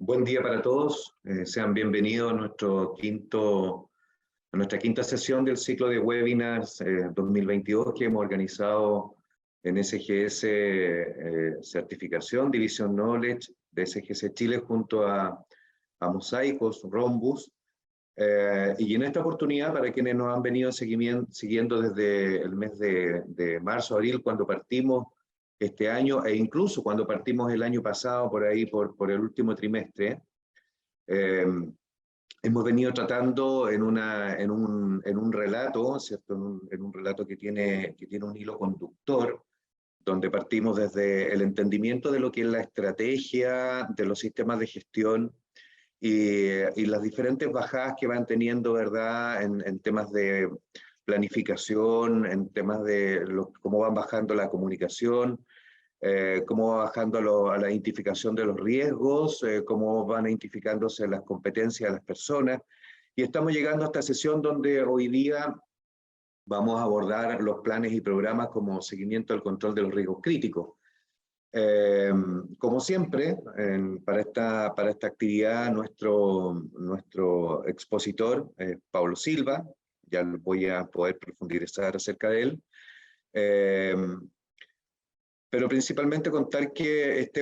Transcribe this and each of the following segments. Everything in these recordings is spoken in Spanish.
Buen día para todos. Sean bienvenidos a nuestra quinta sesión del ciclo de webinars 2022 que hemos organizado en SGS Certificación, División Knowledge de SGS Chile junto a Mosaicos, Rhombus. Y en esta oportunidad, para quienes nos han venido siguiendo desde el mes de marzo, abril, cuando partimos este año, e incluso cuando partimos el año pasado, por ahí, por el último trimestre, hemos venido tratando en un relato, ¿cierto? En un relato que tiene un hilo conductor, donde partimos desde el entendimiento de lo que es la estrategia de los sistemas de gestión y las diferentes bajadas que van teniendo, ¿verdad?, en temas de planificación, en temas de cómo van bajando la comunicación, cómo va bajando a la identificación de los riesgos, cómo van identificándose las competencias de las personas. Y estamos llegando a esta sesión donde hoy día vamos a abordar los planes y programas como seguimiento al control de los riesgos críticos. Como siempre, para esta actividad, nuestro expositor, Pablo Silva, ya voy a poder profundizar acerca de él. Pero principalmente contar que esta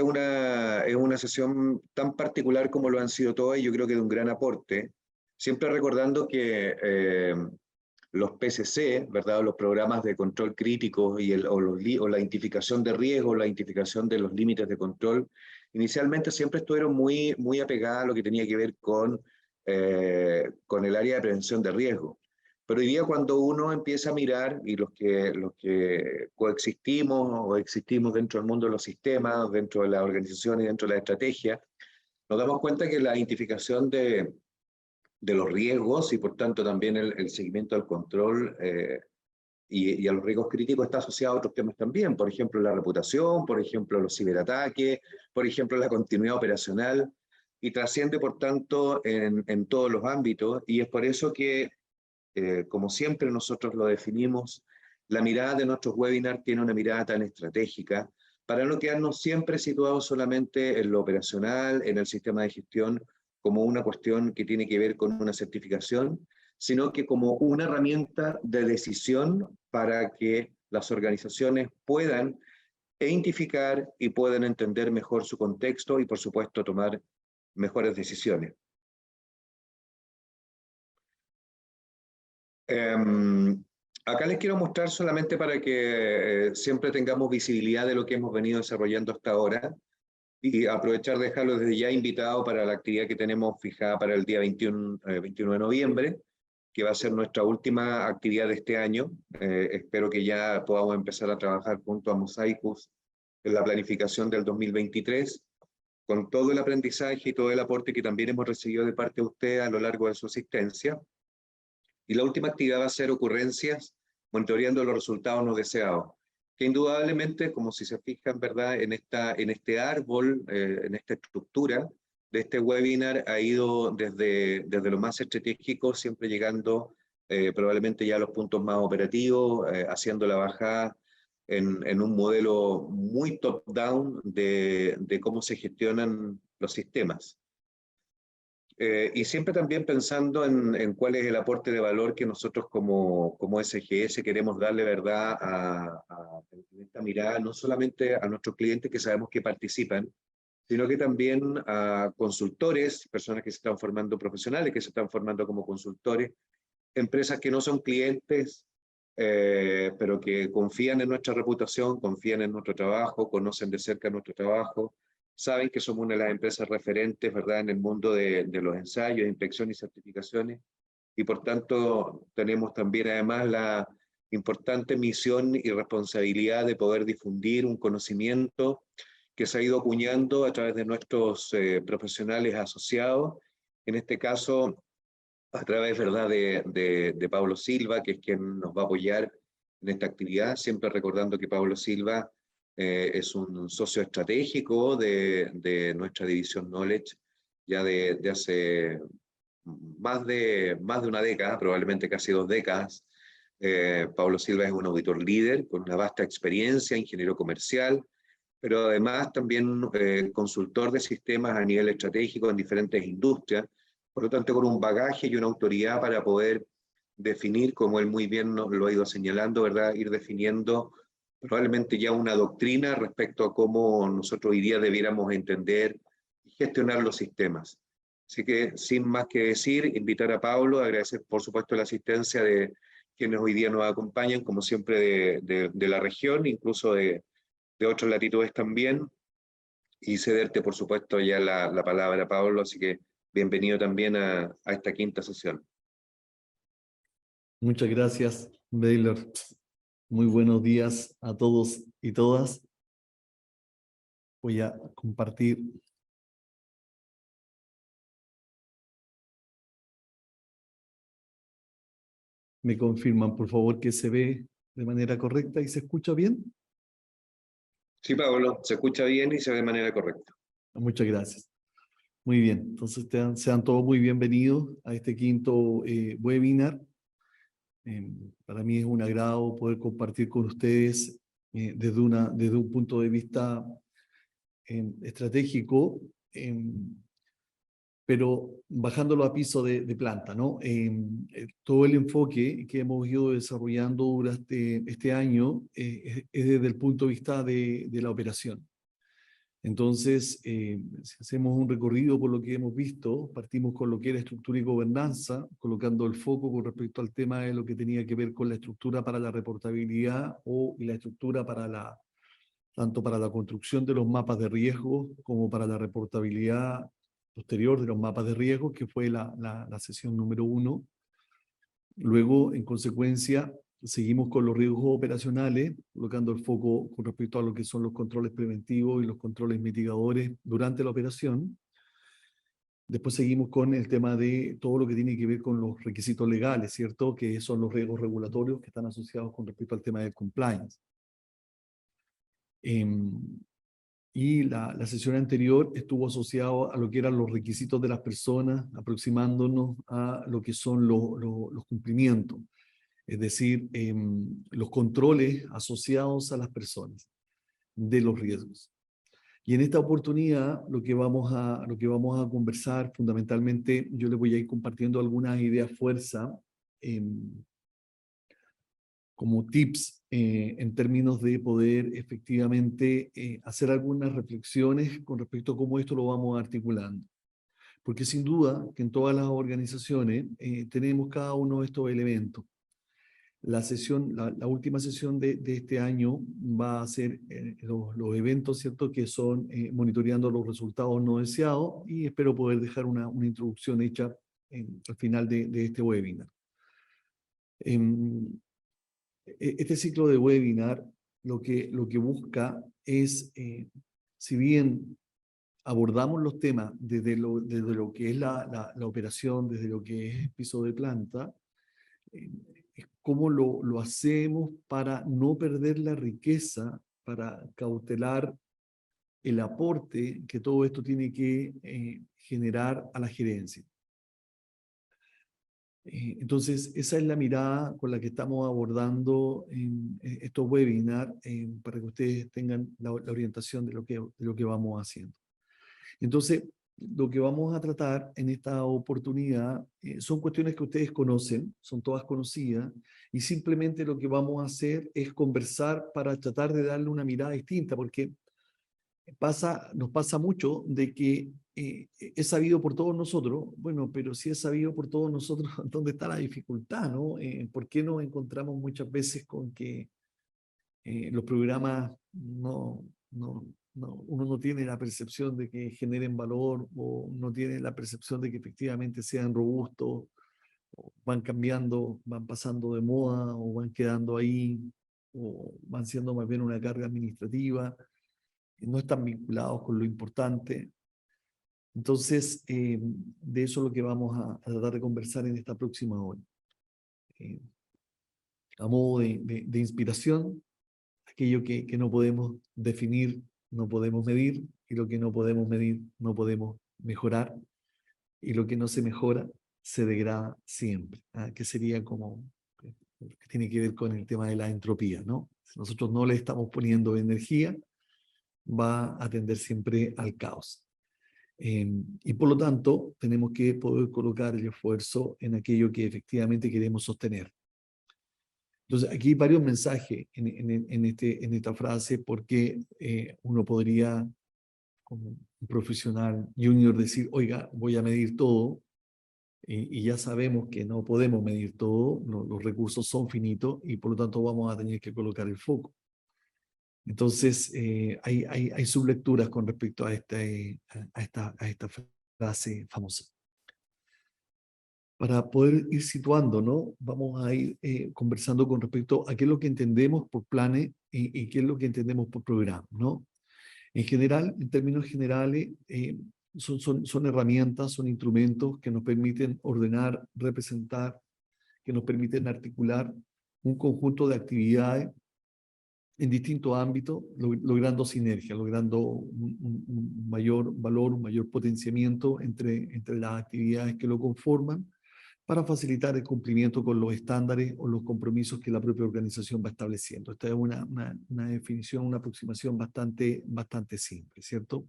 es una sesión tan particular como lo han sido todas, y yo creo que de un gran aporte, siempre recordando que los PCC, ¿verdad?, los programas de control crítico o la identificación de riesgos, la identificación de los límites de control, inicialmente siempre estuvieron muy apegadas a lo que tenía que ver con el área de prevención de riesgo. Pero hoy día cuando uno empieza a mirar, y los que coexistimos o existimos dentro del mundo de los sistemas, dentro de la organización y dentro de la estrategia, nos damos cuenta que la identificación de los riesgos y por tanto también el seguimiento al control y a los riesgos críticos está asociado a otros temas también, por ejemplo la reputación, por ejemplo los ciberataques, por ejemplo la continuidad operacional, y trasciende por tanto en todos los ámbitos, y es por eso que como siempre nosotros lo definimos, la mirada de nuestros webinars tiene una mirada tan estratégica para no quedarnos siempre situados solamente en lo operacional, en el sistema de gestión, como una cuestión que tiene que ver con una certificación, sino que como una herramienta de decisión para que las organizaciones puedan identificar y puedan entender mejor su contexto y, por supuesto, tomar mejores decisiones. Acá les quiero mostrar solamente para que siempre tengamos visibilidad de lo que hemos venido desarrollando hasta ahora y aprovechar de dejarlo desde ya invitado para la actividad que tenemos fijada para el día 21 de noviembre, que va a ser nuestra última actividad de este año. Espero que ya podamos empezar a trabajar junto a Mosaicos en la planificación del 2023, con todo el aprendizaje y todo el aporte que también hemos recibido de parte de ustedes a lo largo de su asistencia. Y la última actividad va a ser ocurrencias, monitoreando los resultados no deseados, que indudablemente, como si se fijan, ¿verdad?, en este árbol, en esta estructura de este webinar, ha ido desde lo más estratégico, siempre llegando probablemente ya a los puntos más operativos, haciendo la bajada en un modelo muy top-down de cómo se gestionan los sistemas. Y siempre también pensando en cuál es el aporte de valor que nosotros como SGS queremos darle, ¿verdad?, en esta mirada, no solamente a nuestros clientes que sabemos que participan, sino que también a consultores, personas que se están formando, profesionales que se están formando como consultores, empresas que no son clientes, pero que confían en nuestra reputación, confían en nuestro trabajo, conocen de cerca nuestro trabajo, saben que somos una de las empresas referentes, ¿verdad?, en el mundo de los ensayos, inspecciones y certificaciones, y por tanto tenemos también además la importante misión y responsabilidad de poder difundir un conocimiento que se ha ido acuñando a través de nuestros profesionales asociados, en este caso a través, ¿verdad?, de Pablo Silva, que es quien nos va a apoyar en esta actividad, siempre recordando que Pablo Silva es un socio estratégico de nuestra división Knowledge, ya de hace más de una década, probablemente casi 2 décadas. Pablo Silva es un auditor líder con una vasta experiencia, ingeniero comercial, pero además también consultor de sistemas a nivel estratégico en diferentes industrias, por lo tanto con un bagaje y una autoridad para poder definir, como él muy bien nos lo ha ido señalando, ¿verdad? Ir definiendo probablemente ya una doctrina respecto a cómo nosotros hoy día debiéramos entender y gestionar los sistemas. Así que, sin más que decir, invitar a Pablo, agradecer por supuesto la asistencia de quienes hoy día nos acompañan, como siempre de la región, incluso de otras latitudes también, y cederte por supuesto ya la palabra, Pablo, así que bienvenido también a esta quinta sesión. Muchas gracias, Baylor. Muy buenos días a todos y todas. Voy a compartir. ¿Me confirman, por favor, que se ve de manera correcta y se escucha bien? Sí, Pablo, se escucha bien y se ve de manera correcta. Muchas gracias. Muy bien, entonces sean todos muy bienvenidos a este quinto webinar. Para mí es un agrado poder compartir con ustedes desde un punto de vista estratégico, pero bajándolo a piso de planta, ¿no? Todo el enfoque que hemos ido desarrollando durante este año es desde el punto de vista de la operación. Entonces, si hacemos un recorrido por lo que hemos visto, partimos con lo que era estructura y gobernanza, colocando el foco con respecto al tema de lo que tenía que ver con la estructura para la reportabilidad y la estructura para tanto para la construcción de los mapas de riesgo como para la reportabilidad posterior de los mapas de riesgo, que fue la sesión número 1. Luego, en consecuencia, seguimos con los riesgos operacionales, colocando el foco con respecto a lo que son los controles preventivos y los controles mitigadores durante la operación. Después seguimos con el tema de todo lo que tiene que ver con los requisitos legales, ¿cierto? Que son los riesgos regulatorios que están asociados con respecto al tema del compliance. Y la sesión anterior estuvo asociado a lo que eran los requisitos de las personas, aproximándonos a lo que son los cumplimientos, es decir, los controles asociados a las personas de los riesgos. Y en esta oportunidad lo que vamos a conversar fundamentalmente, yo les voy a ir compartiendo algunas ideas fuerza como tips en términos de poder efectivamente hacer algunas reflexiones con respecto a cómo esto lo vamos articulando. Porque sin duda que en todas las organizaciones tenemos cada uno de estos elementos. La última sesión de este año va a ser los eventos, ¿cierto? Que son monitoreando los resultados no deseados, y espero poder dejar una introducción hecha al final de este webinar. Este ciclo de webinar lo que busca es, si bien abordamos los temas desde lo que es la operación, desde lo que es piso de planta, es cómo lo hacemos para no perder la riqueza, para cautelar el aporte que todo esto tiene que generar a la gerencia. Entonces, esa es la mirada con la que estamos abordando en estos webinars para que ustedes tengan la orientación de lo que vamos haciendo. Entonces, lo que vamos a tratar en esta oportunidad son cuestiones que ustedes conocen, son todas conocidas, y simplemente lo que vamos a hacer es conversar para tratar de darle una mirada distinta, porque nos pasa mucho de que es sabido por todos nosotros, bueno, pero si es sabido por todos nosotros, ¿dónde está la dificultad, no? ¿Por qué nos encontramos muchas veces con que los programas uno no tiene la percepción de que generen valor, o no tiene la percepción de que efectivamente sean robustos, o van cambiando, van pasando de moda, o van quedando ahí, o van siendo más bien una carga administrativa, no están vinculados con lo importante? Entonces, de eso es lo que vamos a tratar de conversar en esta próxima hora. A modo de inspiración, aquello que no podemos definir, no podemos medir, y lo que no podemos medir, no podemos mejorar, y lo que no se mejora, se degrada siempre, que sería como, que tiene que ver con el tema de la entropía, ¿no? Si nosotros no le estamos poniendo energía, va a tender siempre al caos. Y por lo tanto, tenemos que poder colocar el esfuerzo en aquello que efectivamente queremos sostener. Entonces, aquí hay varios mensajes en esta frase, porque uno podría, como un profesional junior, decir, oiga, voy a medir todo, y ya sabemos que no podemos medir todo, los recursos son finitos, y por lo tanto vamos a tener que colocar el foco. Entonces, hay sublecturas con respecto a esta frase famosa. Para poder ir situando, ¿no? Vamos a ir conversando con respecto a qué es lo que entendemos por planes y qué es lo que entendemos por programas, ¿no? En general, en términos generales, son herramientas, son instrumentos que nos permiten ordenar, representar, que nos permiten articular un conjunto de actividades en distintos ámbitos, logrando sinergia, logrando un mayor valor, un mayor potenciamiento entre las actividades que lo conforman, para facilitar el cumplimiento con los estándares o los compromisos que la propia organización va estableciendo. Esta es una definición, una aproximación bastante simple, ¿cierto?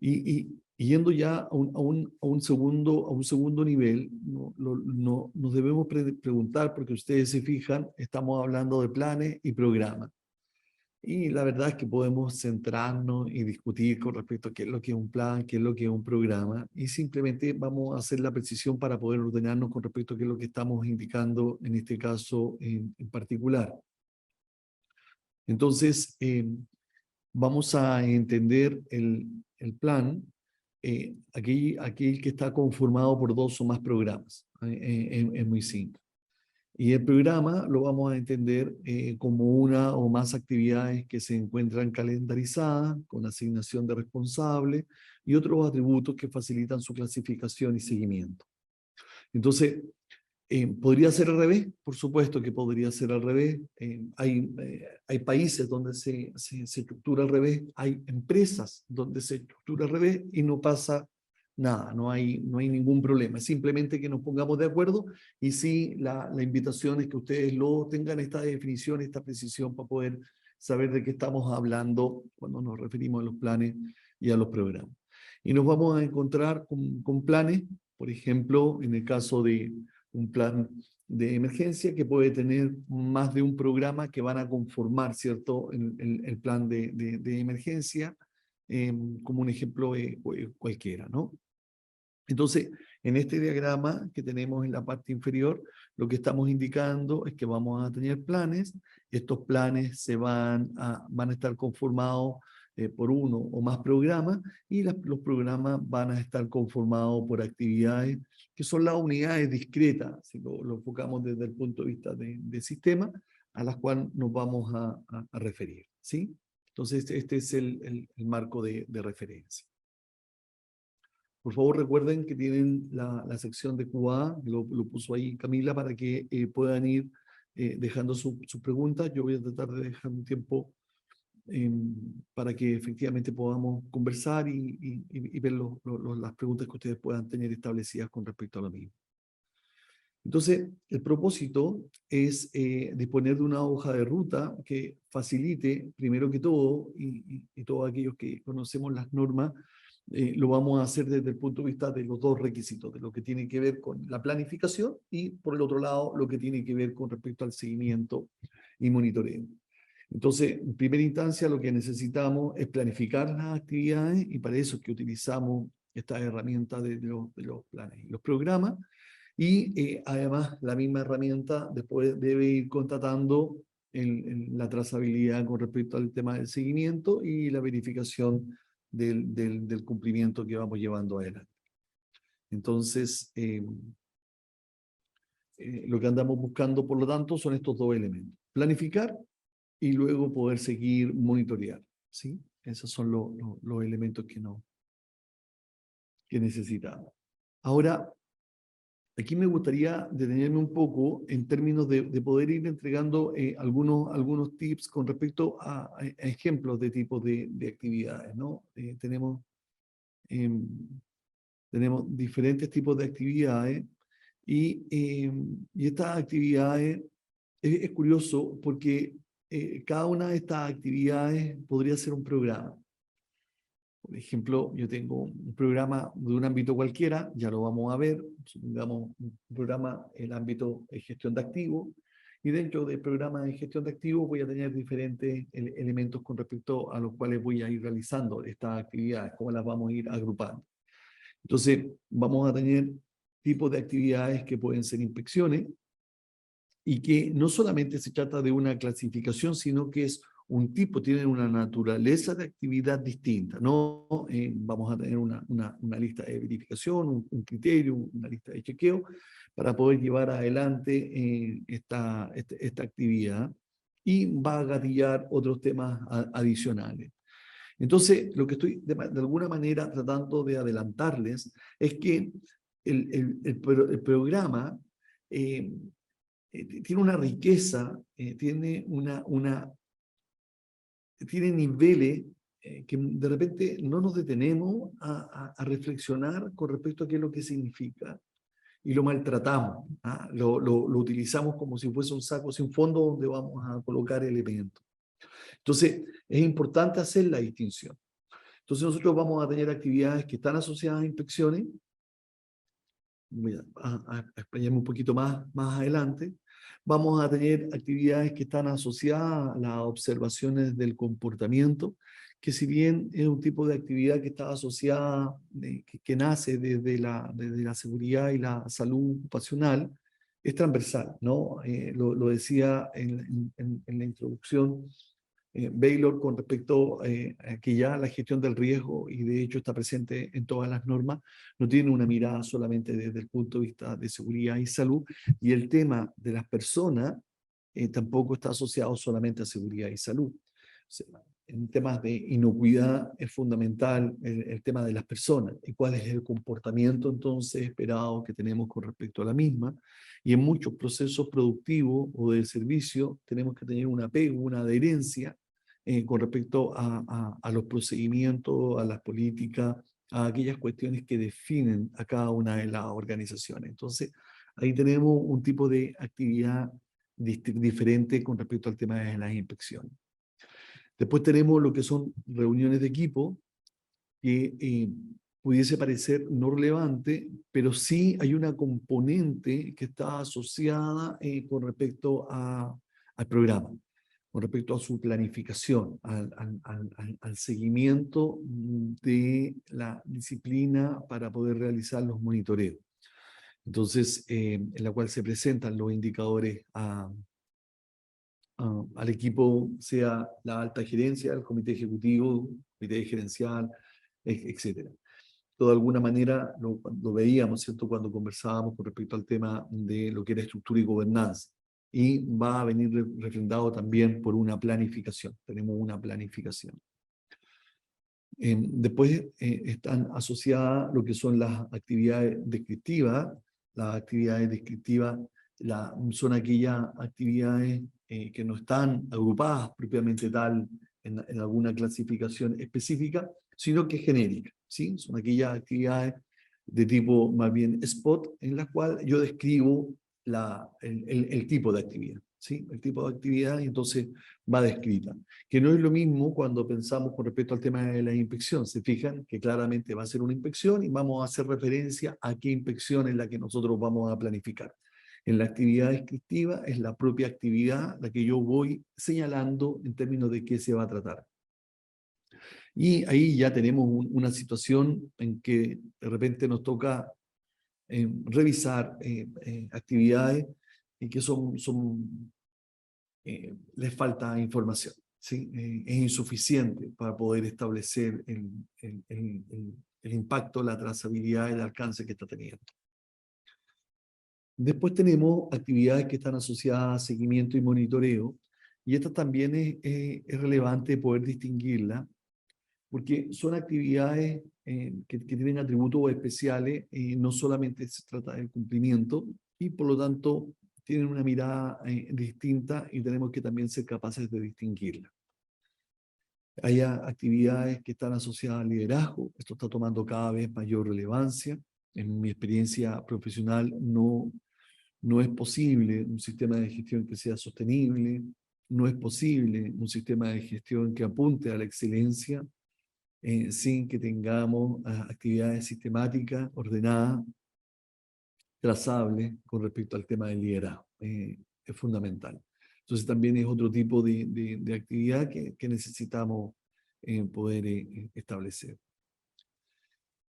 Y yendo ya a un segundo nivel, nos debemos preguntar, porque ustedes se fijan, estamos hablando de planes y programas. Y la verdad es que podemos centrarnos y discutir con respecto a qué es lo que es un plan, qué es lo que es un programa, y simplemente vamos a hacer la precisión para poder ordenarnos con respecto a qué es lo que estamos indicando en este caso en particular. Entonces, vamos a entender el plan, aquel que está conformado por 2 o más programas. Es muy simple. Y el programa lo vamos a entender como una o más actividades que se encuentran calendarizadas, con asignación de responsables y otros atributos que facilitan su clasificación y seguimiento. Entonces, ¿podría ser al revés? Por supuesto que podría ser al revés. Hay países donde se estructura al revés, hay empresas donde se estructura al revés y no pasa nada, no hay ningún problema. Es simplemente que nos pongamos de acuerdo, y sí, la invitación es que ustedes lo tengan, esta definición, esta precisión, para poder saber de qué estamos hablando cuando nos referimos a los planes y a los programas. Y nos vamos a encontrar con planes, por ejemplo, en el caso de un plan de emergencia, que puede tener más de un programa que van a conformar, ¿cierto?, el plan de emergencia, como un ejemplo cualquiera, ¿no? Entonces, en este diagrama que tenemos en la parte inferior, lo que estamos indicando es que vamos a tener planes. Estos planes van a estar conformados por uno o más programas, y los programas van a estar conformados por actividades que son las unidades discretas, si lo enfocamos desde el punto de vista de sistema, a las cuales nos vamos a referir, ¿sí? Entonces, este es el marco de referencia. Por favor, recuerden que tienen la sección de QA, lo puso ahí Camila, para que puedan ir dejando sus preguntas. Yo voy a tratar de dejar un tiempo para que efectivamente podamos conversar y ver las preguntas que ustedes puedan tener establecidas con respecto a lo mismo. Entonces, el propósito es disponer de una hoja de ruta que facilite, primero que todo, y todos aquellos que conocemos las normas, lo vamos a hacer desde el punto de vista de los 2 requisitos, de lo que tiene que ver con la planificación y, por el otro lado, lo que tiene que ver con respecto al seguimiento y monitoreo. Entonces, en primera instancia, lo que necesitamos es planificar las actividades, y para eso es que utilizamos esta herramienta de los planes y los programas. Y además, la misma herramienta después debe ir constatando la trazabilidad con respecto al tema del seguimiento y la verificación del cumplimiento que vamos llevando adelante. Entonces, lo que andamos buscando, por lo tanto, son estos 2 elementos: planificar y luego poder seguir monitorear, ¿sí? Esos son los elementos que necesitamos. Ahora, aquí me gustaría detenerme un poco en términos de poder ir entregando algunos tips con respecto a ejemplos de tipos de actividades, ¿no? Tenemos diferentes tipos de actividades, y estas actividades es curioso porque cada una de estas actividades podría ser un programa. Por ejemplo, yo tengo un programa de un ámbito cualquiera, ya lo vamos a ver, supongamos un programa en el ámbito de gestión de activos, y dentro del programa de gestión de activos voy a tener diferentes elementos con respecto a los cuales voy a ir realizando estas actividades, cómo las vamos a ir agrupando. Entonces, vamos a tener tipos de actividades que pueden ser inspecciones, y que no solamente se trata de una clasificación, sino que es un tipo, tiene una naturaleza de actividad distinta, ¿no? Vamos a tener una lista de verificación, un criterio, una lista de chequeo, para poder llevar adelante esta actividad, y va a gatillar otros temas adicionales. Entonces, lo que estoy de alguna manera tratando de adelantarles es que el programa tiene una riqueza, tiene tiene niveles que de repente no nos detenemos a reflexionar con respecto a qué es lo que significa, y lo maltratamos, ¿ah? Lo utilizamos como si fuese un saco sin fondo donde vamos a colocar elementos. Entonces, es importante hacer la distinción. Entonces, nosotros vamos a tener actividades que están asociadas a inspecciones. Voy a explayarme un poquito más adelante. Vamos a tener actividades que están asociadas a las observaciones del comportamiento, que si bien es un tipo de actividad que está asociada, que nace desde la seguridad y la salud ocupacional, es transversal, ¿no? Lo decía en la introducción Baylor con respecto a que ya la gestión del riesgo, y de hecho está presente en todas las normas, no tiene una mirada solamente desde el punto de vista de seguridad y salud, y el tema de las personas tampoco está asociado solamente a seguridad y salud. O sea, en temas de inocuidad es fundamental el tema de las personas y cuál es el comportamiento entonces esperado que tenemos con respecto a la misma, y en muchos procesos productivos o de servicio tenemos que tener un apego, una adherencia con respecto a los procedimientos, a las políticas, a aquellas cuestiones que definen a cada una de las organizaciones. Entonces, ahí tenemos un tipo de actividad diferente con respecto al tema de las inspecciones. Después tenemos lo que son reuniones de equipo, que pudiese parecer no relevante, pero sí hay una componente que está asociada con respecto al programa, con respecto a su planificación, al seguimiento de la disciplina para poder realizar los monitoreos. Entonces, en la cual se presentan los indicadores al equipo, sea la alta gerencia, el comité ejecutivo, comité gerencial, etcétera. De alguna manera lo veíamos, ¿cierto?, cuando conversábamos con respecto al tema de lo que era estructura y gobernanza. Y va a venir refrendado también por una planificación. Tenemos una planificación. Después están asociadas lo que son las actividades descriptivas. Las actividades descriptivas son aquellas actividades que no están agrupadas propiamente tal en alguna clasificación específica, sino que genérica, ¿sí? Son aquellas actividades de tipo más bien spot, en las cuales yo describo el tipo de actividad, ¿sí? El tipo de actividad, y entonces va descrita. Que no es lo mismo cuando pensamos con respecto al tema de la inspección. Se fijan que claramente va a ser una inspección y vamos a hacer referencia a qué inspección es la que nosotros vamos a planificar. En la actividad descriptiva es la propia actividad la que yo voy señalando en términos de qué se va a tratar. Y ahí ya tenemos una situación en que de repente nos toca revisar actividades y que les falta información, ¿sí? Es insuficiente para poder establecer el impacto, la trazabilidad y el alcance que está teniendo. Después tenemos actividades que están asociadas a seguimiento y monitoreo, y esta también es relevante poder distinguirla, porque son actividades que tienen atributos especiales, no solamente se trata del cumplimiento, y por lo tanto tienen una mirada distinta, y tenemos que también ser capaces de distinguirla. Hay actividades que están asociadas al liderazgo. Esto está tomando cada vez mayor relevancia. En mi experiencia profesional no es posible un sistema de gestión que sea sostenible no es posible un sistema de gestión que apunte a la excelencia sin que tengamos actividades sistemáticas, ordenadas, trazables con respecto al tema del liderazgo. Es fundamental. Entonces también es otro tipo de actividad que necesitamos poder establecer.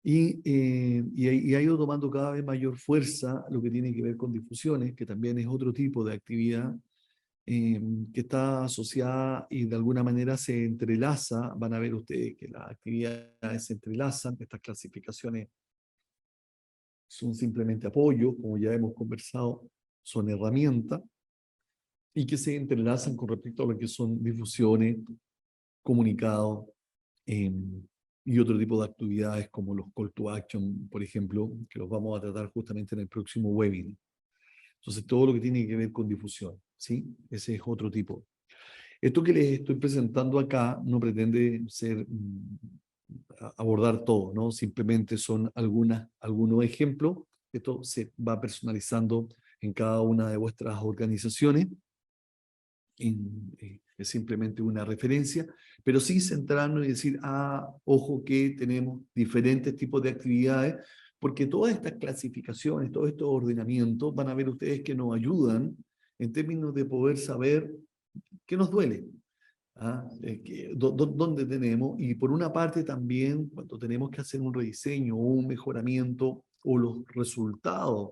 Y ha ido tomando cada vez mayor fuerza lo que tiene que ver con difusiones, que también es otro tipo de actividad que está asociada y de alguna manera se entrelaza. Van a ver ustedes que las actividades se entrelazan, estas clasificaciones son simplemente apoyo, como ya hemos conversado, son herramientas, y que se entrelazan con respecto a lo que son difusiones, comunicados, y otro tipo de actividades como los call to action, por ejemplo, que los vamos a tratar justamente en el próximo webinar. Entonces, todo lo que tiene que ver con difusión, ¿sí? Ese es otro tipo. Esto que les estoy presentando acá no pretende ser abordar todo, ¿no? Simplemente son algunos ejemplos. Esto se va personalizando en cada una de vuestras organizaciones. Es simplemente una referencia, pero sí centrarnos y decir, ojo que tenemos diferentes tipos de actividades, porque todas estas clasificaciones, todos estos ordenamientos, van a ver ustedes que nos ayudan en términos de poder saber qué nos duele, dónde tenemos, y por una parte también cuando tenemos que hacer un rediseño o un mejoramiento o los resultados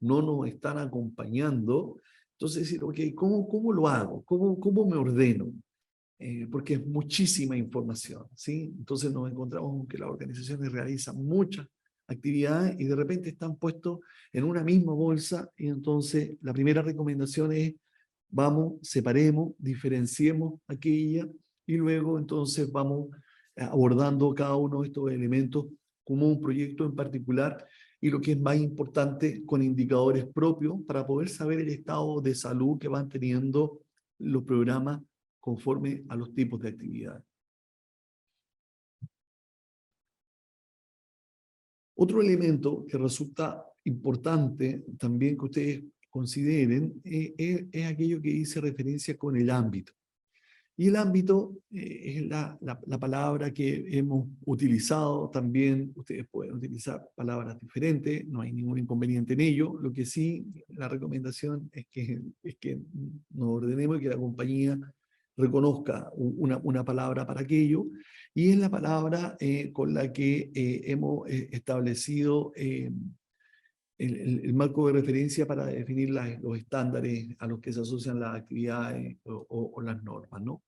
no nos están acompañando, entonces decir, ok, ¿cómo lo hago? ¿Cómo me ordeno? Porque es muchísima información, ¿sí? Entonces nos encontramos con que las organizaciones realizan muchas actividades y de repente están puestos en una misma bolsa, y entonces la primera recomendación es vamos, separemos, diferenciemos aquella, y luego entonces vamos abordando cada uno de estos elementos como un proyecto en particular, y lo que es más importante, con indicadores propios para poder saber el estado de salud que van teniendo los programas conforme a los tipos de actividades. Otro elemento que resulta importante también que ustedes consideren es aquello que dice referencia con el ámbito. Y el ámbito es la palabra que hemos utilizado también. Ustedes pueden utilizar palabras diferentes, no hay ningún inconveniente en ello. Lo que sí, la recomendación es que nos ordenemos y que la compañía reconozca una palabra para aquello, y es la palabra con la que hemos establecido el marco de referencia para definir los estándares a los que se asocian las actividades o las normas, ¿no?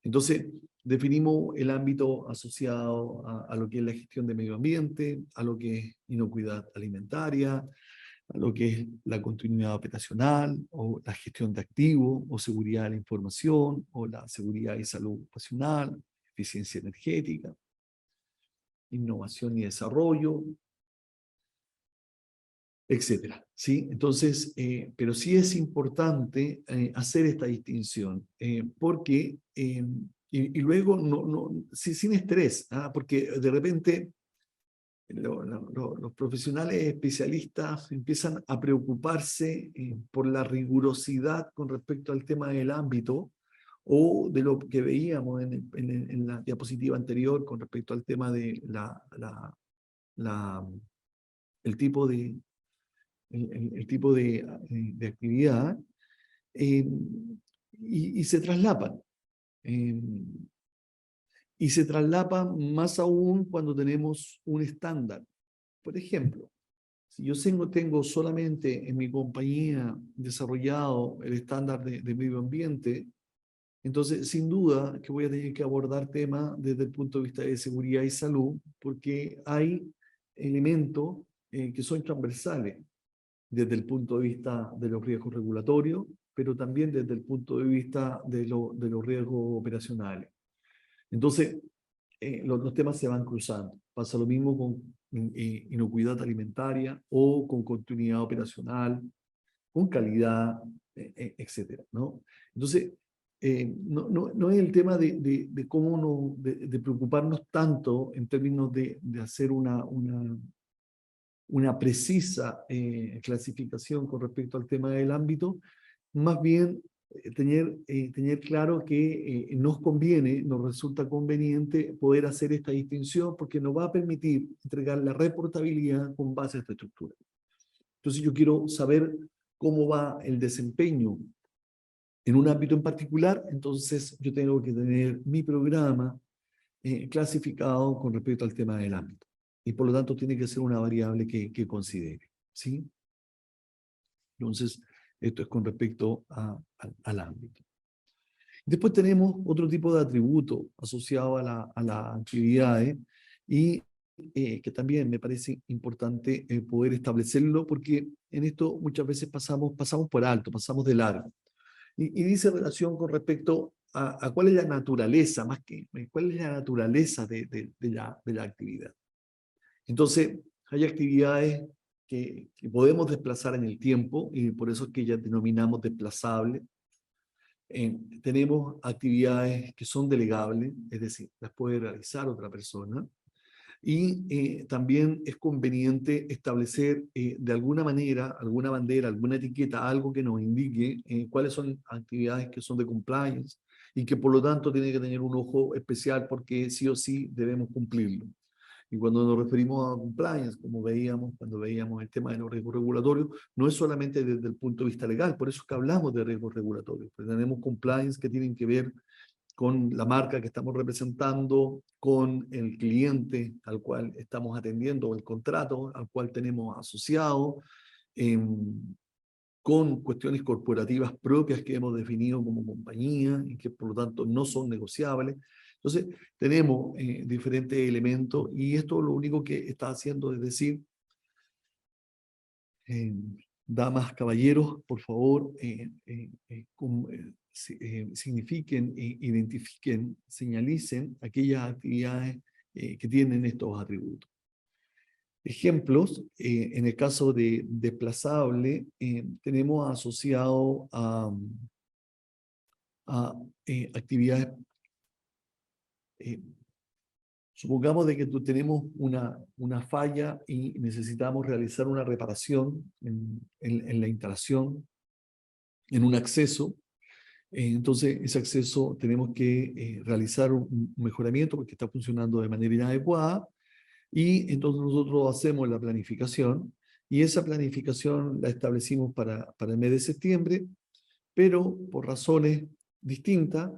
Entonces, definimos el ámbito asociado a lo que es la gestión de medio ambiente, a lo que es inocuidad alimentaria, a lo que es la continuidad operacional, o la gestión de activos, o seguridad de la información, o la seguridad y salud ocupacional, eficiencia energética, innovación y desarrollo, etcétera, ¿sí? Entonces, pero sí es importante hacer esta distinción, porque, y luego, sin estrés, porque de repente los profesionales especialistas empiezan a preocuparse por la rigurosidad con respecto al tema del ámbito, o de lo que veíamos en la diapositiva anterior con respecto al tema de el tipo el tipo de actividad, y se traslapan. Y se traslapan más aún cuando tenemos un estándar. Por ejemplo, si yo tengo solamente en mi compañía desarrollado el estándar de medio ambiente, entonces sin duda que voy a tener que abordar temas desde el punto de vista de seguridad y salud, porque hay elementos que son transversales desde el punto de vista de los riesgos regulatorios, pero también desde el punto de vista de los riesgos operacionales. Entonces, los temas se van cruzando. Pasa lo mismo con inocuidad alimentaria, o con continuidad operacional, con calidad, etcétera, ¿no? Entonces, no es el tema de cómo de preocuparnos tanto en términos de hacer una precisa clasificación con respecto al tema del ámbito, más bien tener claro que nos conviene, nos resulta conveniente poder hacer esta distinción porque nos va a permitir entregar la reportabilidad con base a esta estructura. Entonces yo quiero saber cómo va el desempeño en un ámbito en particular, entonces yo tengo que tener mi programa clasificado con respecto al tema del ámbito. Y por lo tanto tiene que ser una variable que considere, ¿sí? Entonces, esto es con respecto al ámbito. Después tenemos otro tipo de atributo asociado a las actividades y que también me parece importante poder establecerlo porque en esto muchas veces pasamos por alto, pasamos de largo. Y dice relación con respecto a cuál es la naturaleza, más que cuál es la naturaleza de la actividad. Entonces, hay actividades que podemos desplazar en el tiempo y por eso es que ya denominamos desplazable. Tenemos actividades que son delegables, es decir, las puede realizar otra persona. Y también es conveniente establecer de alguna manera, alguna bandera, alguna etiqueta, algo que nos indique cuáles son actividades que son de compliance y que por lo tanto tiene que tener un ojo especial porque sí o sí debemos cumplirlo. Y cuando nos referimos a compliance, como veíamos, cuando veíamos el tema de los riesgos regulatorios, no es solamente desde el punto de vista legal, por eso es que hablamos de riesgos regulatorios, pues tenemos compliance que tienen que ver con la marca que estamos representando, con el cliente al cual estamos atendiendo, o el contrato al cual tenemos asociado, con cuestiones corporativas propias que hemos definido como compañía y que por lo tanto no son negociables. Entonces, tenemos diferentes elementos y esto lo único que está haciendo es decir, damas, caballeros, por favor, signifiquen, identifiquen, señalicen aquellas actividades que tienen estos atributos. Ejemplos, en el caso de desplazable, tenemos asociado a actividades, supongamos de que tenemos una falla y necesitamos realizar una reparación en la instalación, en un acceso. Entonces, ese acceso tenemos que realizar un mejoramiento porque está funcionando de manera inadecuada. Y entonces nosotros hacemos la planificación y esa planificación la establecimos para el mes de septiembre, pero por razones distintas,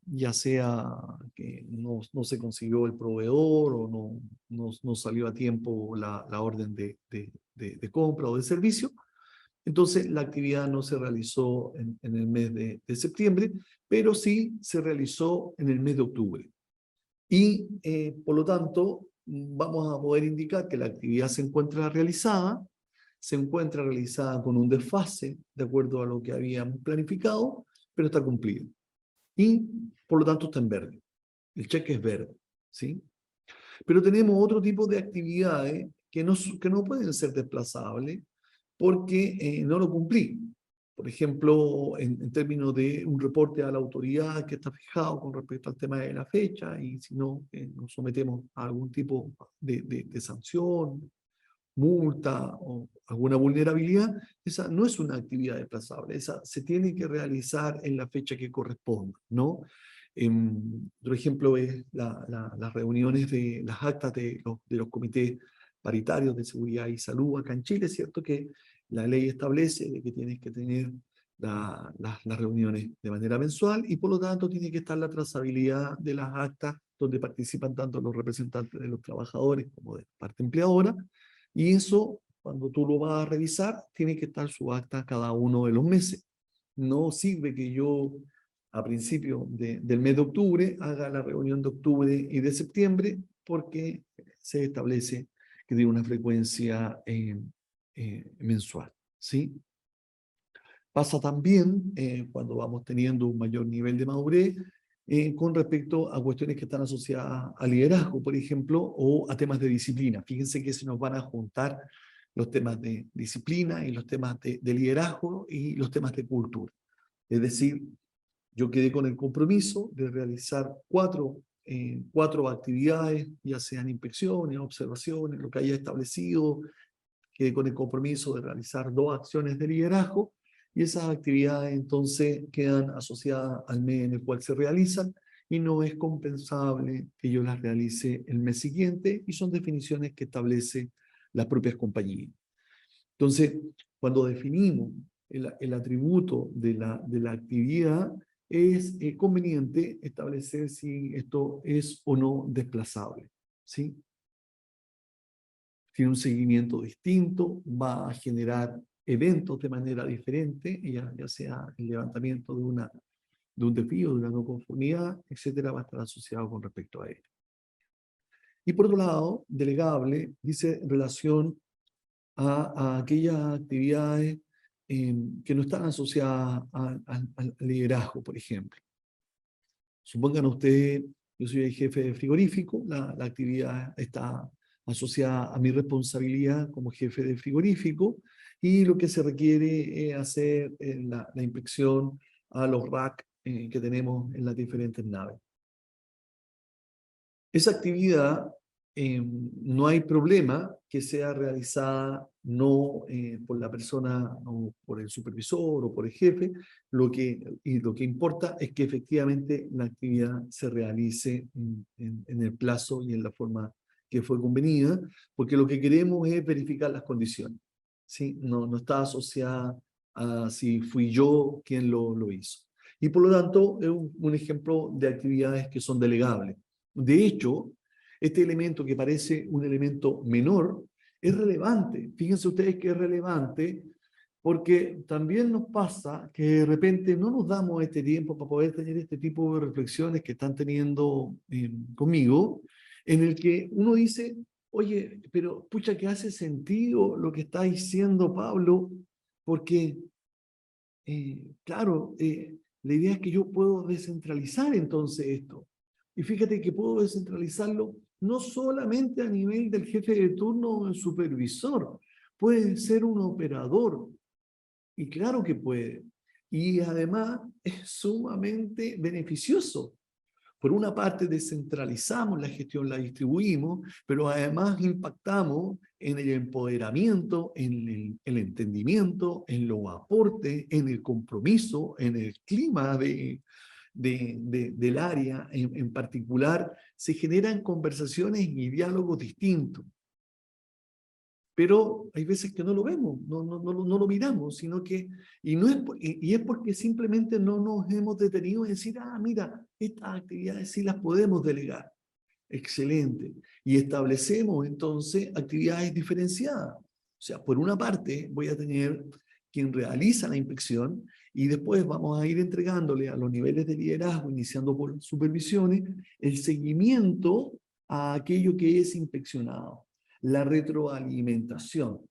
ya sea que no se consiguió el proveedor o no salió a tiempo la orden de compra o de servicio, entonces la actividad no se realizó en el mes de septiembre, pero sí se realizó en el mes de octubre. Y por lo tanto, vamos a poder indicar que la actividad se encuentra realizada con un desfase de acuerdo a lo que habíamos planificado, pero está cumplido. Y por lo tanto está en verde. El cheque es verde, ¿sí? Pero tenemos otro tipo de actividades que no pueden ser desplazables porque no lo cumplí. Por ejemplo, en términos de un reporte a la autoridad que está fijado con respecto al tema de la fecha, y si no, nos sometemos a algún tipo de sanción, multa o alguna vulnerabilidad, esa no es una actividad desplazable, esa se tiene que realizar en la fecha que corresponda, ¿no? Otro ejemplo es las reuniones de las actas de los comités paritarios de seguridad y salud acá en Chile, ¿cierto? Que la ley establece de que tienes que tener las reuniones de manera mensual y por lo tanto tiene que estar la trazabilidad de las actas donde participan tanto los representantes de los trabajadores como de parte empleadora y eso, cuando tú lo vas a revisar, tiene que estar su acta cada uno de los meses. No sirve que yo a principio del mes de octubre haga la reunión de octubre y de septiembre porque se establece que tiene una frecuencia mensual, ¿sí? Pasa también cuando vamos teniendo un mayor nivel de madurez con respecto a cuestiones que están asociadas al liderazgo, por ejemplo, o a temas de disciplina. Fíjense que se nos van a juntar los temas de disciplina y los temas de liderazgo y los temas de cultura. Es decir, yo quedé con el compromiso de realizar cuatro actividades, ya sean inspecciones, observaciones, lo que haya establecido, quedé con el compromiso de realizar 2 acciones de liderazgo, y esas actividades entonces quedan asociadas al mes en el cual se realizan y no es compensable que yo las realice el mes siguiente y son definiciones que establece las propias compañías. Entonces, cuando definimos el atributo de la actividad, es conveniente establecer si esto es o no desplazable, ¿sí? Tiene un seguimiento distinto, va a generar eventos de manera diferente, ya sea el levantamiento de un desvío, de una no conformidad, etcétera, va a estar asociado con respecto a ello. Y por otro lado, delegable dice relación a aquellas actividades que no están asociadas al liderazgo, por ejemplo. Supongan ustedes, yo soy el jefe de frigorífico, la actividad está asociada a mi responsabilidad como jefe de frigorífico y lo que se requiere es hacer la inspección a los racks que tenemos en las diferentes naves. Esa actividad no hay problema que sea realizada no por la persona o por el supervisor o por el jefe, lo que importa es que efectivamente la actividad se realice en el plazo y en la forma que fue convenida, porque lo que queremos es verificar las condiciones, ¿sí? No está asociada a si fui yo quien lo hizo. Y por lo tanto es un ejemplo de actividades que son delegables. De hecho, este elemento que parece un elemento menor es relevante. Fíjense ustedes que es relevante porque también nos pasa que de repente no nos damos este tiempo para poder tener este tipo de reflexiones que están teniendo conmigo, en el que uno dice, oye, pero pucha que hace sentido lo que está diciendo Pablo, porque, claro, la idea es que yo puedo descentralizar entonces esto. Y fíjate que puedo descentralizarlo no solamente a nivel del jefe de turno o el supervisor, puede ser un operador. Y claro que puede. Y además es sumamente beneficioso. Por una parte descentralizamos la gestión, la distribuimos, pero además impactamos en el empoderamiento, en el entendimiento, en los aportes, en el compromiso, en el clima del área en particular. Se generan conversaciones y diálogos distintos. Pero hay veces que no lo vemos, no lo miramos, sino que, y es porque simplemente no nos hemos detenido en decir, mira, estas actividades sí las podemos delegar. Excelente. Y establecemos entonces actividades diferenciadas. O sea, por una parte voy a tener quien realiza la inspección y después vamos a ir entregándole a los niveles de liderazgo, iniciando por supervisiones, el seguimiento a aquello que es inspeccionado. La retroalimentación,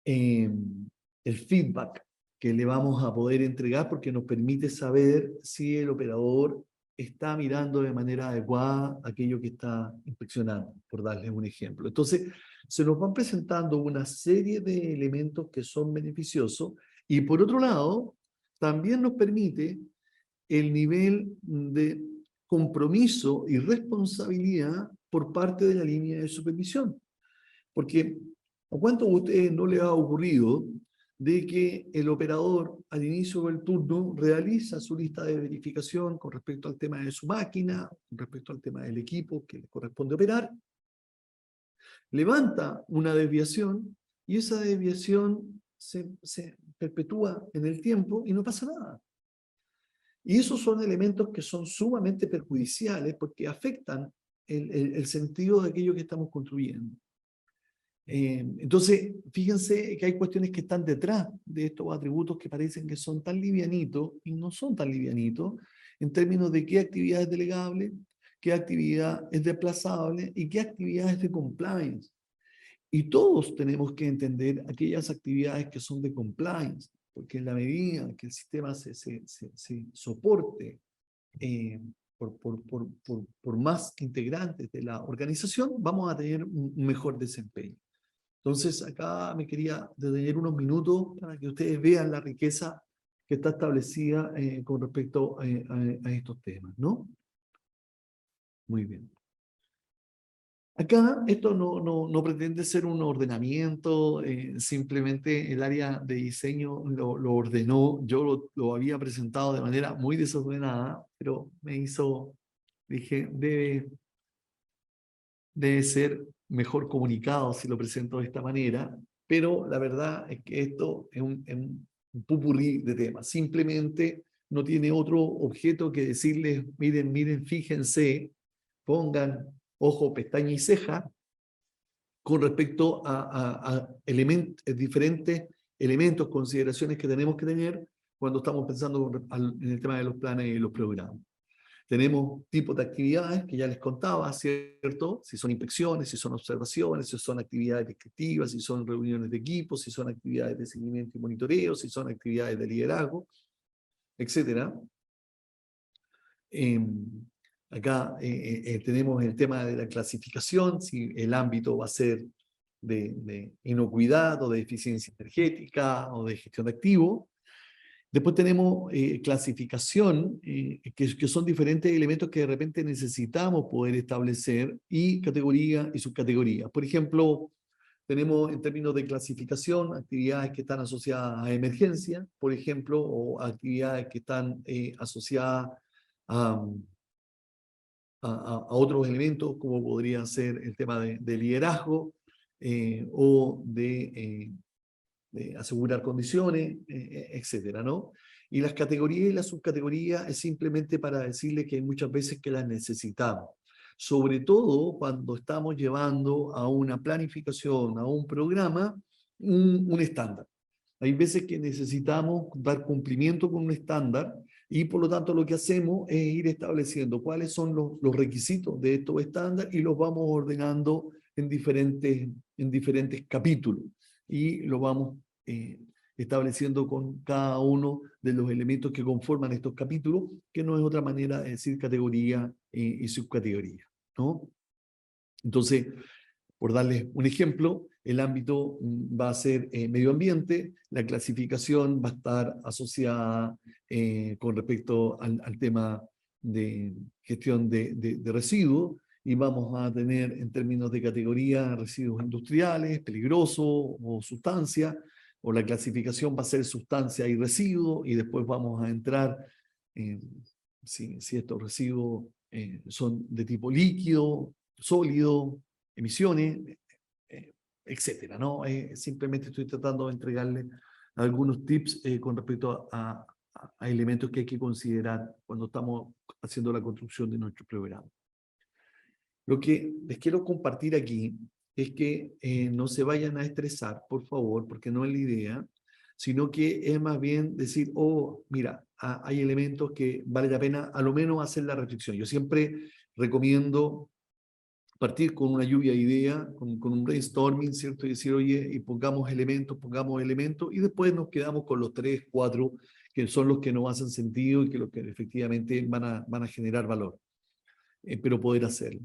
el feedback que le vamos a poder entregar porque nos permite saber si el operador está mirando de manera adecuada aquello que está inspeccionando, por darles un ejemplo. Entonces, se nos van presentando una serie de elementos que son beneficiosos y por otro lado, también nos permite el nivel de compromiso y responsabilidad por parte de la línea de supervisión. Porque, ¿a cuántos de ustedes no les ha ocurrido de que el operador al inicio del turno realiza su lista de verificación con respecto al tema de su máquina, con respecto al tema del equipo que le corresponde operar, levanta una desviación y esa desviación se perpetúa en el tiempo y no pasa nada? Y esos son elementos que son sumamente perjudiciales porque afectan el sentido de aquello que estamos construyendo. Entonces, fíjense que hay cuestiones que están detrás de estos atributos que parecen que son tan livianitos y no son tan livianitos en términos de qué actividad es delegable, qué actividad es desplazable y qué actividad es de compliance. Y todos tenemos que entender aquellas actividades que son de compliance, porque en la medida que el sistema se soporte por más integrantes de la organización, vamos a tener un mejor desempeño. Entonces, acá me quería detener unos minutos para que ustedes vean la riqueza que está establecida con respecto a estos temas, ¿no? Muy bien. Acá esto no pretende ser un ordenamiento, simplemente el área de diseño lo ordenó, yo lo había presentado de manera muy desordenada, pero dije, debe ser mejor comunicado si lo presento de esta manera, pero la verdad es que esto es un popurrí de temas, simplemente no tiene otro objeto que decirles, miren, fíjense, pongan ojo, pestaña y ceja, con respecto a diferentes elementos, consideraciones que tenemos que tener cuando estamos pensando en el tema de los planes y los programas. Tenemos tipos de actividades que ya les contaba, ¿cierto? Si son inspecciones, si son observaciones, si son actividades descriptivas, si son reuniones de equipo, si son actividades de seguimiento y monitoreo, si son actividades de liderazgo, etcétera. Acá tenemos el tema de la clasificación, si el ámbito va a ser de inocuidad o de eficiencia energética o de gestión de activos. Después tenemos clasificación, que son diferentes elementos que de repente necesitamos poder establecer, y categoría y subcategoría. Por ejemplo, tenemos en términos de clasificación actividades que están asociadas a emergencia, por ejemplo, o actividades que están asociadas a, a otros elementos, como podría ser el tema de liderazgo o de asegurar condiciones, etcétera, ¿no? Y las categorías y las subcategorías es simplemente para decirle que hay muchas veces que las necesitamos, sobre todo cuando estamos llevando a una planificación, a un programa, un estándar. Hay veces que necesitamos dar cumplimiento con un estándar y por lo tanto lo que hacemos es ir estableciendo cuáles son los requisitos de estos estándares y los vamos ordenando en diferentes capítulos y lo vamos estableciendo con cada uno de los elementos que conforman estos capítulos, que no es otra manera de decir categoría y subcategoría, ¿no? Entonces, por darles un ejemplo, el ámbito va a ser medio ambiente, la clasificación va a estar asociada con respecto al tema de gestión de residuos, y vamos a tener en términos de categoría residuos industriales, peligrosos o sustancias, o la clasificación va a ser sustancia y residuo, y después vamos a entrar si estos residuos son de tipo líquido, sólido, emisiones, etcétera, ¿no? Simplemente estoy tratando de entregarle algunos tips con respecto a elementos que hay que considerar cuando estamos haciendo la construcción de nuestro programa. Lo que les quiero compartir aquí es que no se vayan a estresar, por favor, porque no es la idea, sino que es más bien decir, oh, mira, hay elementos que vale la pena a lo menos hacer la reflexión. Yo siempre recomiendo partir con una lluvia de ideas, con un brainstorming, ¿cierto? Y decir, oye, y pongamos elementos, y después nos quedamos con los 3, 4, que son los que nos hacen sentido y que los que efectivamente van a generar valor, pero poder hacerlo.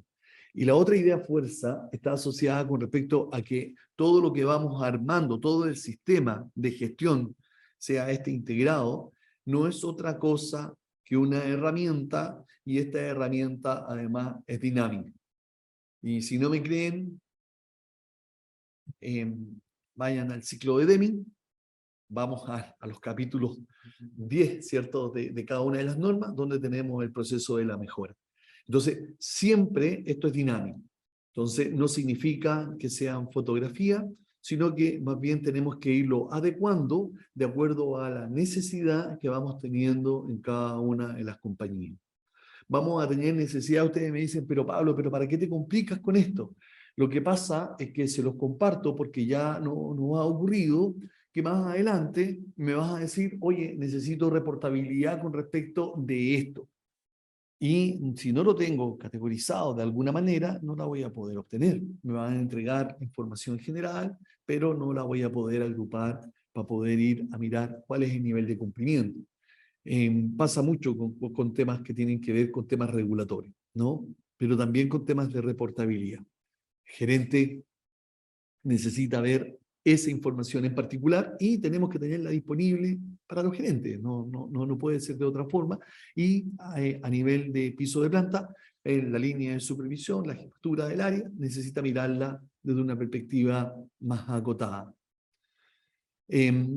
Y la otra idea fuerza está asociada con respecto a que todo lo que vamos armando, todo el sistema de gestión, sea este integrado, no es otra cosa que una herramienta, y esta herramienta además es dinámica. Y si no me creen, vayan al ciclo de Deming, vamos a los capítulos 10, ¿cierto?, de cada una de las normas, donde tenemos el proceso de la mejora. Entonces, siempre esto es dinámico. Entonces, no significa que sean fotografías, sino que más bien tenemos que irlo adecuando de acuerdo a la necesidad que vamos teniendo en cada una de las compañías. Vamos a tener necesidad, ustedes me dicen, pero Pablo, ¿pero para qué te complicas con esto? Lo que pasa es que se los comparto porque ya no ha ocurrido que más adelante me vas a decir, oye, necesito reportabilidad con respecto de esto. Y si no lo tengo categorizado de alguna manera, no la voy a poder obtener. Me van a entregar información general, pero no la voy a poder agrupar para poder ir a mirar cuál es el nivel de cumplimiento. Pasa mucho con temas que tienen que ver con temas regulatorios, ¿no? Pero también con temas de reportabilidad. El gerente necesita ver esa información en particular y tenemos que tenerla disponible para los gerentes, no puede ser de otra forma. Y a nivel de piso de planta, en la línea de supervisión, la jefatura del área, necesita mirarla desde una perspectiva más acotada.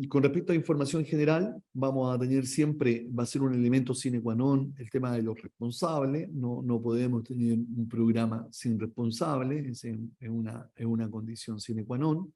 Con respecto a información general, vamos a tener siempre, va a ser un elemento sine qua non, el tema de los responsables. No podemos tener un programa sin responsables, es una condición sine qua non.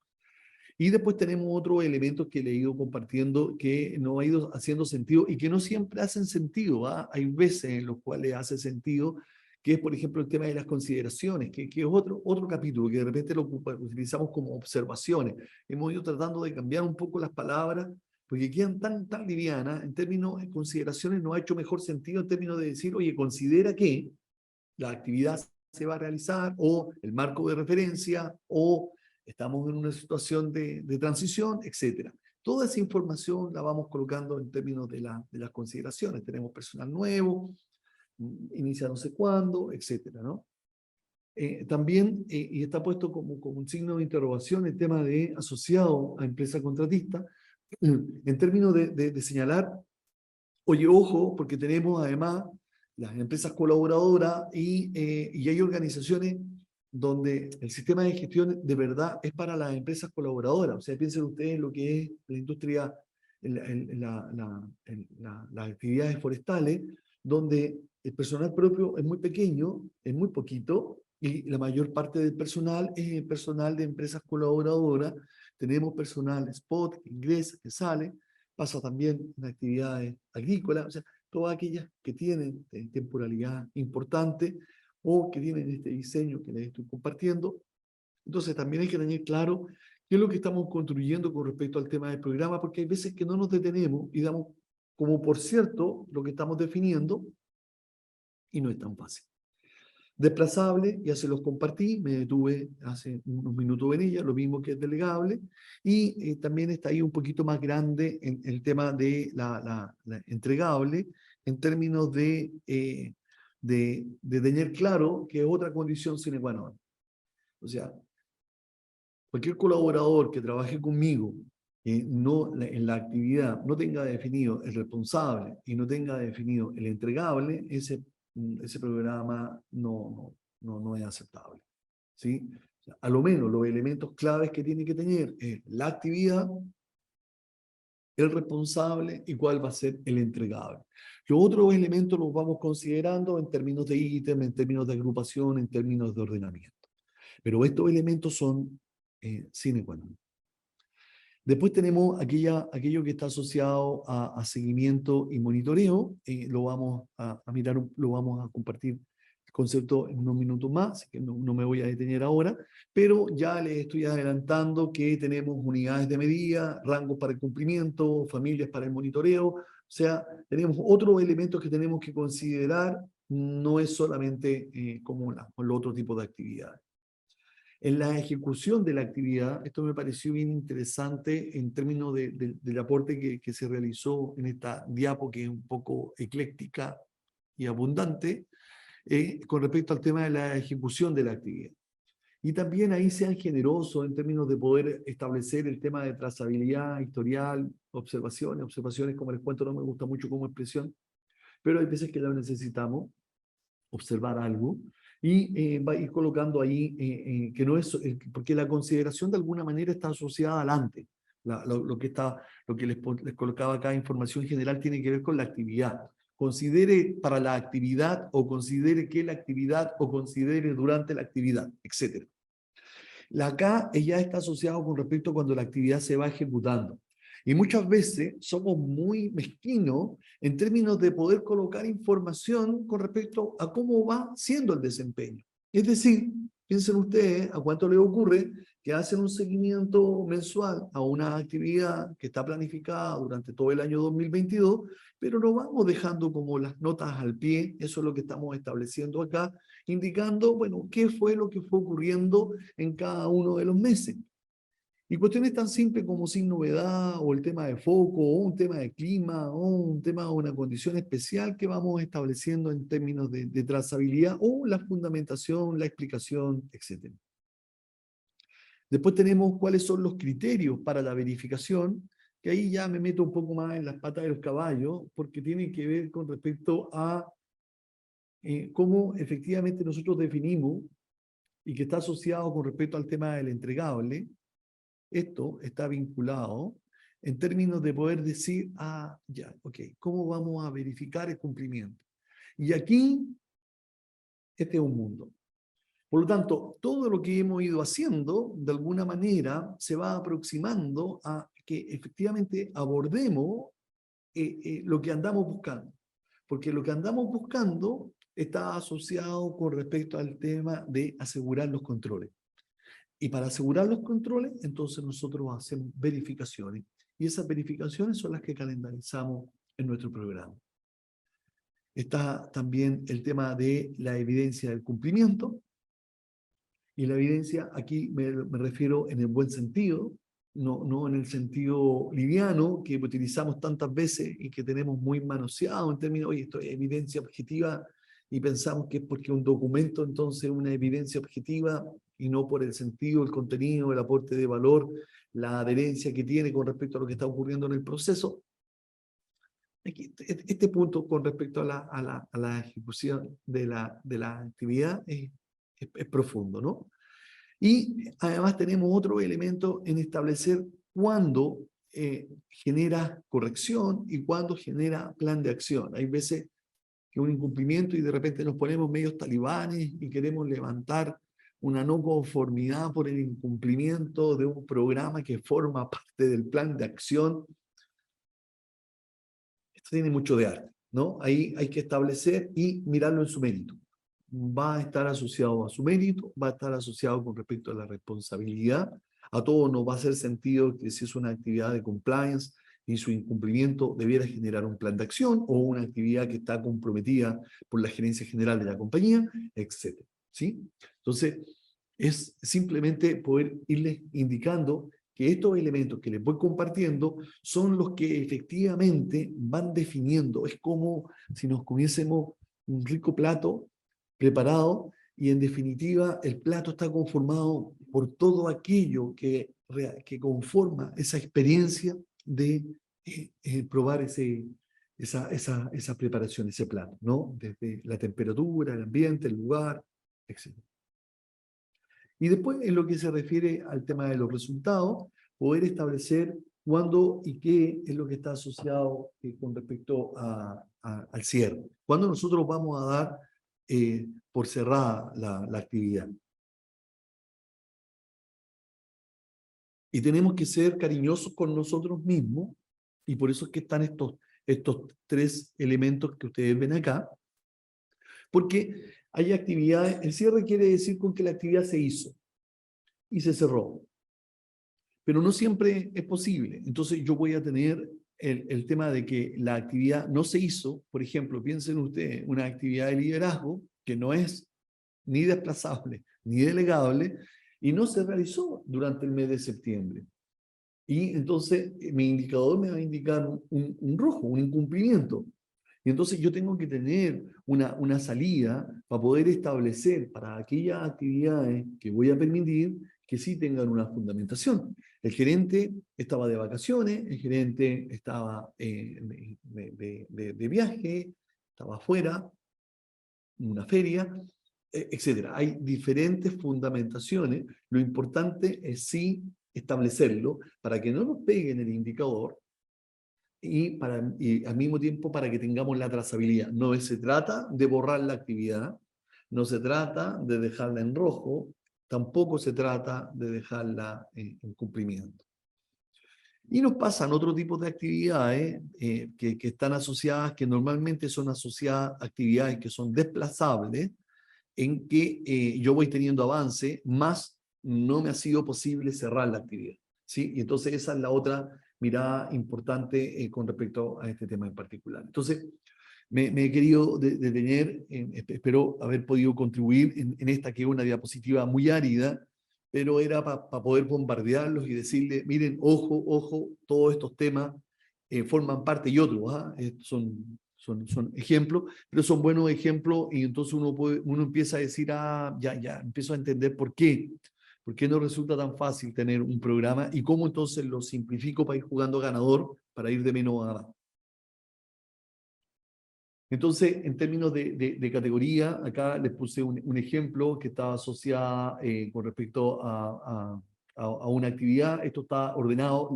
Y después tenemos otros elementos que le he ido compartiendo que no ha ido haciendo sentido y que no siempre hacen sentido, ¿va? Hay veces en los cuales hace sentido, que es, por ejemplo, el tema de las consideraciones, que es otro capítulo que de repente lo utilizamos como observaciones. Hemos ido tratando de cambiar un poco las palabras, porque quedan tan livianas. En términos de consideraciones no ha hecho mejor sentido en términos de decir, oye, considera que la actividad se va a realizar, o el marco de referencia, o estamos en una situación de transición, etc. Toda esa información la vamos colocando en términos de las consideraciones. Tenemos personal nuevo, inicia no sé cuándo, etcétera, ¿no? También, y está puesto como un signo de interrogación el tema de asociado a empresa contratista, en términos de señalar, oye, ojo, porque tenemos además las empresas colaboradoras y hay organizaciones donde el sistema de gestión de verdad es para las empresas colaboradoras. O sea, piensen ustedes en lo que es la industria, las actividades forestales, donde el personal propio es muy pequeño, es muy poquito, y la mayor parte del personal es el personal de empresas colaboradoras. Tenemos personal spot que ingresa, que sale, pasa también en actividades agrícolas, o sea, todas aquellas que tienen temporalidad importante o que tienen este diseño que les estoy compartiendo. Entonces también hay que tener claro qué es lo que estamos construyendo con respecto al tema del programa, porque hay veces que no nos detenemos y damos como por cierto lo que estamos definiendo y no es tan fácil. Desplazable, ya se los compartí, me detuve hace unos minutos en ella, lo mismo que es delegable, y también está ahí un poquito más grande en el tema de la entregable, en términos de tener claro que es otra condición sine qua non. O sea, cualquier colaborador que trabaje conmigo en la actividad no tenga definido el responsable y no tenga definido el entregable, ese programa no es aceptable, ¿sí? O sea, a lo menos los elementos claves que tiene que tener es la actividad, el responsable y cuál va a ser el entregable. Los otros elementos los vamos considerando en términos de ítem, en términos de agrupación, en términos de ordenamiento. Pero estos elementos son sine qua non. Después tenemos aquello que está asociado a seguimiento y monitoreo. Lo vamos a mirar, lo vamos a compartir el concepto en unos minutos más, así que no me voy a detener ahora, pero ya les estoy adelantando que tenemos unidades de medida, rangos para el cumplimiento, familias para el monitoreo. O sea, tenemos otros elementos que tenemos que considerar, no es solamente como el otro tipo de actividades. En la ejecución de la actividad, esto me pareció bien interesante en términos del aporte que se realizó en esta diapo, que es un poco ecléctica y abundante, con respecto al tema de la ejecución de la actividad. Y también ahí sean generosos en términos de poder establecer el tema de trazabilidad, historial, observaciones, como les cuento, no me gusta mucho como expresión, pero hay veces que la necesitamos, observar algo, y va a ir colocando ahí que no es, porque la consideración de alguna manera está asociada al antes. Lo que les colocaba acá, información general, tiene que ver con la actividad. Considere para la actividad, o considere que la actividad, o considere durante la actividad, etc. La acá ya está asociado con respecto a cuando la actividad se va ejecutando. Y muchas veces somos muy mezquinos en términos de poder colocar información con respecto a cómo va siendo el desempeño. Es decir, piensen ustedes a cuánto les ocurre que hacen un seguimiento mensual a una actividad que está planificada durante todo el año 2022, pero no vamos dejando como las notas al pie. Eso es lo que estamos estableciendo acá, indicando, bueno, qué fue lo que fue ocurriendo en cada uno de los meses. Y cuestiones tan simples como sin novedad, o el tema de foco, o un tema de clima, o un tema de una condición especial que vamos estableciendo en términos de trazabilidad, o la fundamentación, la explicación, etc. Después tenemos cuáles son los criterios para la verificación, que ahí ya me meto un poco más en las patas de los caballos, porque tiene que ver con respecto a cómo efectivamente nosotros definimos y que está asociado con respecto al tema del entregable. Esto está vinculado en términos de poder decir, ya, ok, ¿cómo vamos a verificar el cumplimiento? Y aquí, este es un mundo. Por lo tanto, todo lo que hemos ido haciendo, de alguna manera, se va aproximando a que efectivamente abordemos lo que andamos buscando. Porque lo que andamos buscando está asociado con respecto al tema de asegurar los controles. Y para asegurar los controles, entonces nosotros hacemos verificaciones. Y esas verificaciones son las que calendarizamos en nuestro programa. Está también el tema de la evidencia del cumplimiento. Y la evidencia, aquí me refiero en el buen sentido, no en el sentido liviano que utilizamos tantas veces y que tenemos muy manoseado en términos, oye, esto es evidencia objetiva, y pensamos que es porque un documento entonces es una evidencia objetiva y no por el sentido, el contenido, el aporte de valor, la adherencia que tiene con respecto a lo que está ocurriendo en el proceso. Aquí, este punto con respecto a la ejecución de la actividad es profundo, ¿no? Y además tenemos otro elemento en establecer cuándo genera corrección y cuándo genera plan de acción. Hay veces que un incumplimiento y de repente nos ponemos medios talibanes y queremos levantar una no conformidad por el incumplimiento de un programa que forma parte del plan de acción. Esto tiene mucho de arte, ¿no? Ahí hay que establecer y mirarlo en su mérito. Va a estar asociado a su mérito, va a estar asociado con respecto a la responsabilidad. A todo nos va a hacer sentido que si es una actividad de compliance y su incumplimiento debiera generar un plan de acción o una actividad que está comprometida por la gerencia general de la compañía, etc. ¿Sí? Entonces, es simplemente poder irles indicando que estos elementos que les voy compartiendo son los que efectivamente van definiendo. Es como si nos comiésemos un rico plato preparado y en definitiva el plato está conformado por todo aquello que conforma esa experiencia de probar esa preparación, ese plato, ¿no? Desde la temperatura, el ambiente, el lugar, etc. Y después, en lo que se refiere al tema de los resultados, poder establecer cuándo y qué es lo que está asociado con respecto al cierre. ¿Cuándo nosotros vamos a dar por cerrada la actividad? Y tenemos que ser cariñosos con nosotros mismos, y por eso es que están estos tres elementos que ustedes ven acá, porque hay actividades, el cierre quiere decir con que la actividad se hizo y se cerró. Pero no siempre es posible. Entonces yo voy a tener el tema de que la actividad no se hizo. Por ejemplo, piensen ustedes, una actividad de liderazgo que no es ni desplazable ni delegable y no se realizó durante el mes de septiembre. Y entonces mi indicador me va a indicar un rojo, un incumplimiento. Y entonces yo tengo que tener una salida para poder establecer para aquellas actividades que voy a permitir que sí tengan una fundamentación. El gerente estaba de vacaciones, el gerente estaba de viaje, estaba afuera, en una feria, etc. Hay diferentes fundamentaciones. Lo importante es sí establecerlo para que no nos peguen el indicador y al mismo tiempo para que tengamos la trazabilidad. No se trata de borrar la actividad, no se trata de dejarla en rojo, tampoco se trata de dejarla en cumplimiento. Y nos pasan otro tipo de actividades que están asociadas, que normalmente son asociadas a actividades que son desplazables, en que yo voy teniendo avance, más no me ha sido posible cerrar la actividad. ¿Sí? Y entonces esa es la otra mirada importante con respecto a este tema en particular. Entonces, me he querido detener, espero haber podido contribuir en esta que es una diapositiva muy árida, pero era para poder bombardearlos y decirles, miren, ojo, ojo, todos estos temas forman parte y otros, son ejemplos, pero son buenos ejemplos y entonces uno empieza a decir, ya, empiezo a entender por qué no resulta tan fácil tener un programa y cómo entonces lo simplifico para ir jugando ganador, para ir de menos a más. Entonces, en términos de categoría, acá les puse un ejemplo que está asociado con respecto a una actividad. Esto está ordenado,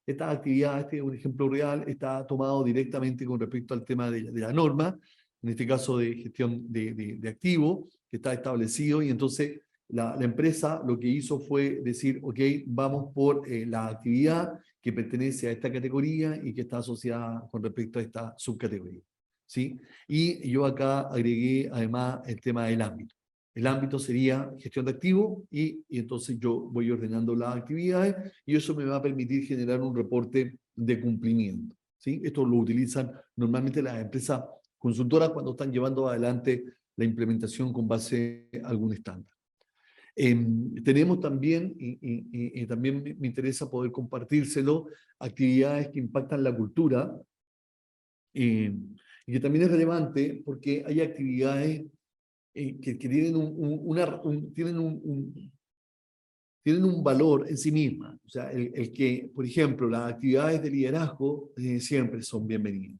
esta actividad, este es un ejemplo real, está tomado directamente con respecto al tema de la norma, en este caso de gestión de activos, que está establecido, y entonces la empresa lo que hizo fue decir, ok, vamos por la actividad que pertenece a esta categoría y que está asociada con respecto a esta subcategoría. ¿Sí? Y yo acá agregué además el tema del ámbito. El ámbito sería gestión de activos y entonces yo voy ordenando las actividades y eso me va a permitir generar un reporte de cumplimiento. ¿Sí? Esto lo utilizan normalmente las empresas consultoras cuando están llevando adelante la implementación con base a algún estándar. Tenemos también, y también me interesa poder compartírselo, actividades que impactan la cultura, y que también es relevante porque hay actividades que tienen tienen un valor en sí mismas. O sea, el que, por ejemplo, las actividades de liderazgo siempre son bienvenidas.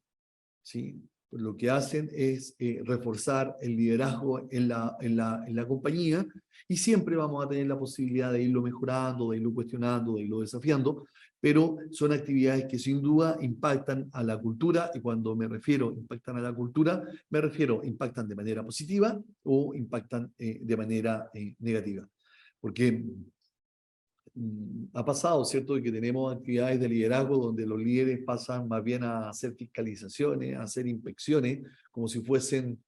¿Sí? Lo que hacen es reforzar el liderazgo en la compañía y siempre vamos a tener la posibilidad de irlo mejorando, de irlo cuestionando, de irlo desafiando, pero son actividades que sin duda impactan a la cultura y cuando me refiero impactan a la cultura, me refiero impactan de manera positiva o impactan de manera negativa. Porque ha pasado, ¿cierto?, de que tenemos actividades de liderazgo donde los líderes pasan más bien a hacer fiscalizaciones, a hacer inspecciones, como si fuesen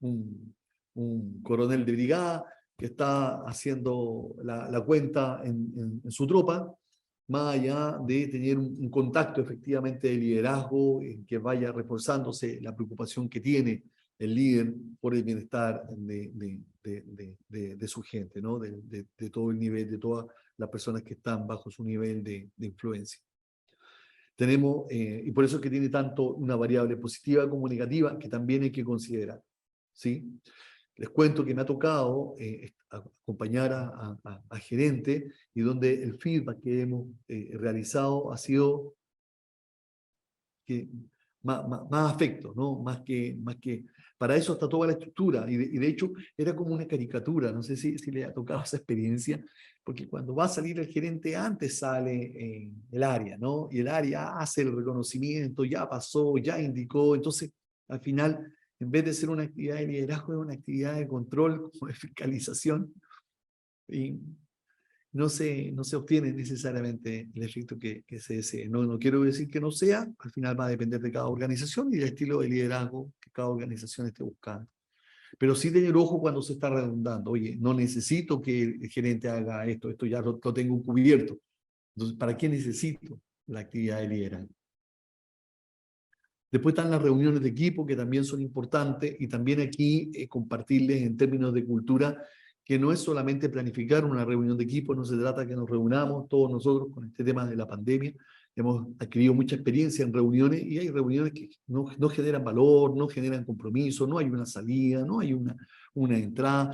un coronel de brigada que está haciendo la cuenta en su tropa, más allá de tener un contacto efectivamente de liderazgo que vaya reforzándose la preocupación que tiene el líder por el bienestar de su gente, ¿no? De todo el nivel, de todas las personas que están bajo su nivel de influencia. Tenemos, y por eso es que tiene tanto una variable positiva como negativa que también hay que considerar, ¿sí? Les cuento que me ha tocado acompañar a gerentes y donde el feedback que hemos realizado ha sido que más afecto, ¿no? Más que, para eso está toda la estructura, y de hecho era como una caricatura, no sé si le ha tocado esa experiencia, porque cuando va a salir el gerente antes sale el área, ¿no? Y el área hace el reconocimiento, ya pasó, ya indicó, entonces al final, en vez de ser una actividad de liderazgo, es una actividad de control, como de fiscalización, y no se obtiene necesariamente el efecto que se desee. No quiero decir que no sea, al final va a depender de cada organización y del estilo de liderazgo que cada organización esté buscando. Pero sí tener ojo cuando se está redundando. Oye, no necesito que el gerente haga esto ya lo tengo cubierto. Entonces, ¿para qué necesito la actividad de liderazgo? Después están las reuniones de equipo, que también son importantes, y también aquí compartirles en términos de cultura que no es solamente planificar una reunión de equipo, no se trata de que nos reunamos todos nosotros con este tema de la pandemia. Hemos adquirido mucha experiencia en reuniones y hay reuniones que no generan valor, no generan compromiso, no hay una salida, no hay una entrada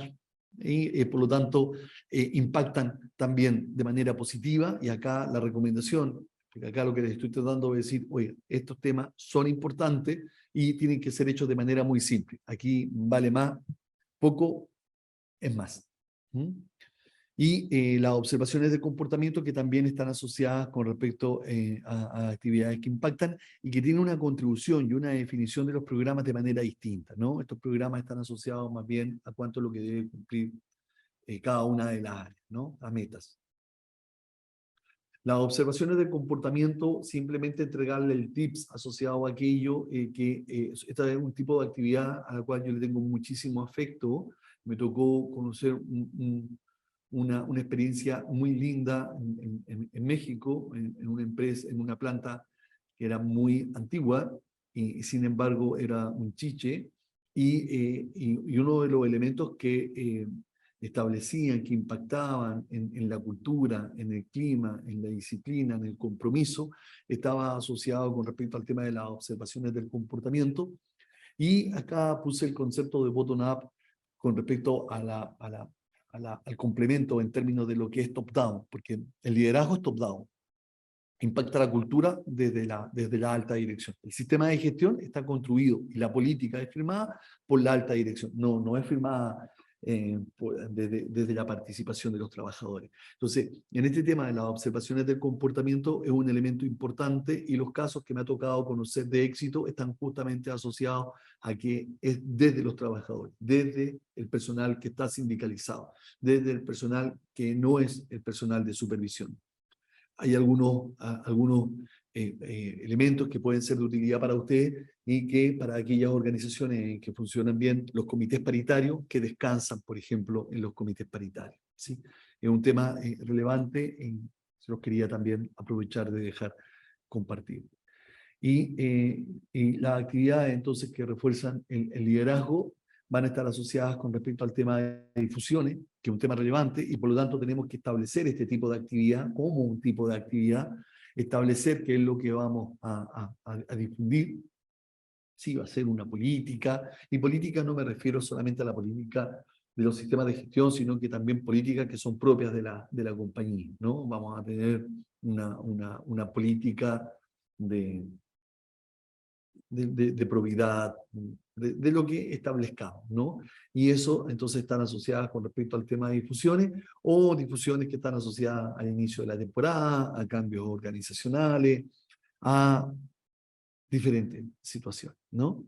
y por lo tanto impactan también de manera positiva, y acá la recomendación, porque acá lo que les estoy tratando de decir, oye, estos temas son importantes y tienen que ser hechos de manera muy simple. Aquí vale más, poco es más. Y las observaciones de comportamiento que también están asociadas con respecto a actividades que impactan y que tienen una contribución y una definición de los programas de manera distinta, ¿no? Estos programas están asociados más bien a cuánto es lo que debe cumplir cada una de las áreas, ¿no? A metas. Las observaciones de comportamiento, simplemente entregarle el tips asociado a aquello, esta es un tipo de actividad a la cual yo le tengo muchísimo afecto. Me tocó conocer una experiencia muy linda en México, en una empresa, en una planta que era muy antigua y sin embargo era un chiche, y uno de los elementos que establecían, que impactaban en la cultura, en el clima, en la disciplina, en el compromiso, estaba asociado con respecto al tema de las observaciones del comportamiento. Y acá puse el concepto de bottom-up con respecto al complemento en términos de lo que es top-down, porque el liderazgo es top-down. impacta la cultura desde la alta dirección. El sistema de gestión está construido y la política es firmada por la alta dirección, no es firmada desde la participación de los trabajadores. Entonces, en este tema de las observaciones del comportamiento es un elemento importante y los casos que me ha tocado conocer de éxito están justamente asociados a que es desde los trabajadores, desde el personal que está sindicalizado, desde el personal que no es el personal de supervisión. Hay algunos elementos que pueden ser de utilidad para ustedes y que para aquellas organizaciones que funcionan bien, los comités paritarios, que descansan, por ejemplo, en los comités paritarios, ¿sí? Es un tema relevante y se los quería también aprovechar de dejar compartido. Y las actividades entonces que refuerzan el liderazgo van a estar asociadas con respecto al tema de difusiones, que es un tema relevante, y por lo tanto tenemos que establecer este tipo de actividad como un tipo de actividad, establecer qué es lo que vamos a difundir, si va a ser una política, y política no me refiero solamente a la política de los sistemas de gestión, sino que también políticas que son propias de la compañía, ¿no? Vamos a tener una política de probidad, de lo que establezcamos, ¿no? Y eso entonces están asociadas con respecto al tema de difusiones o difusiones que están asociadas al inicio de la temporada, a cambios organizacionales, a diferentes situaciones, ¿no?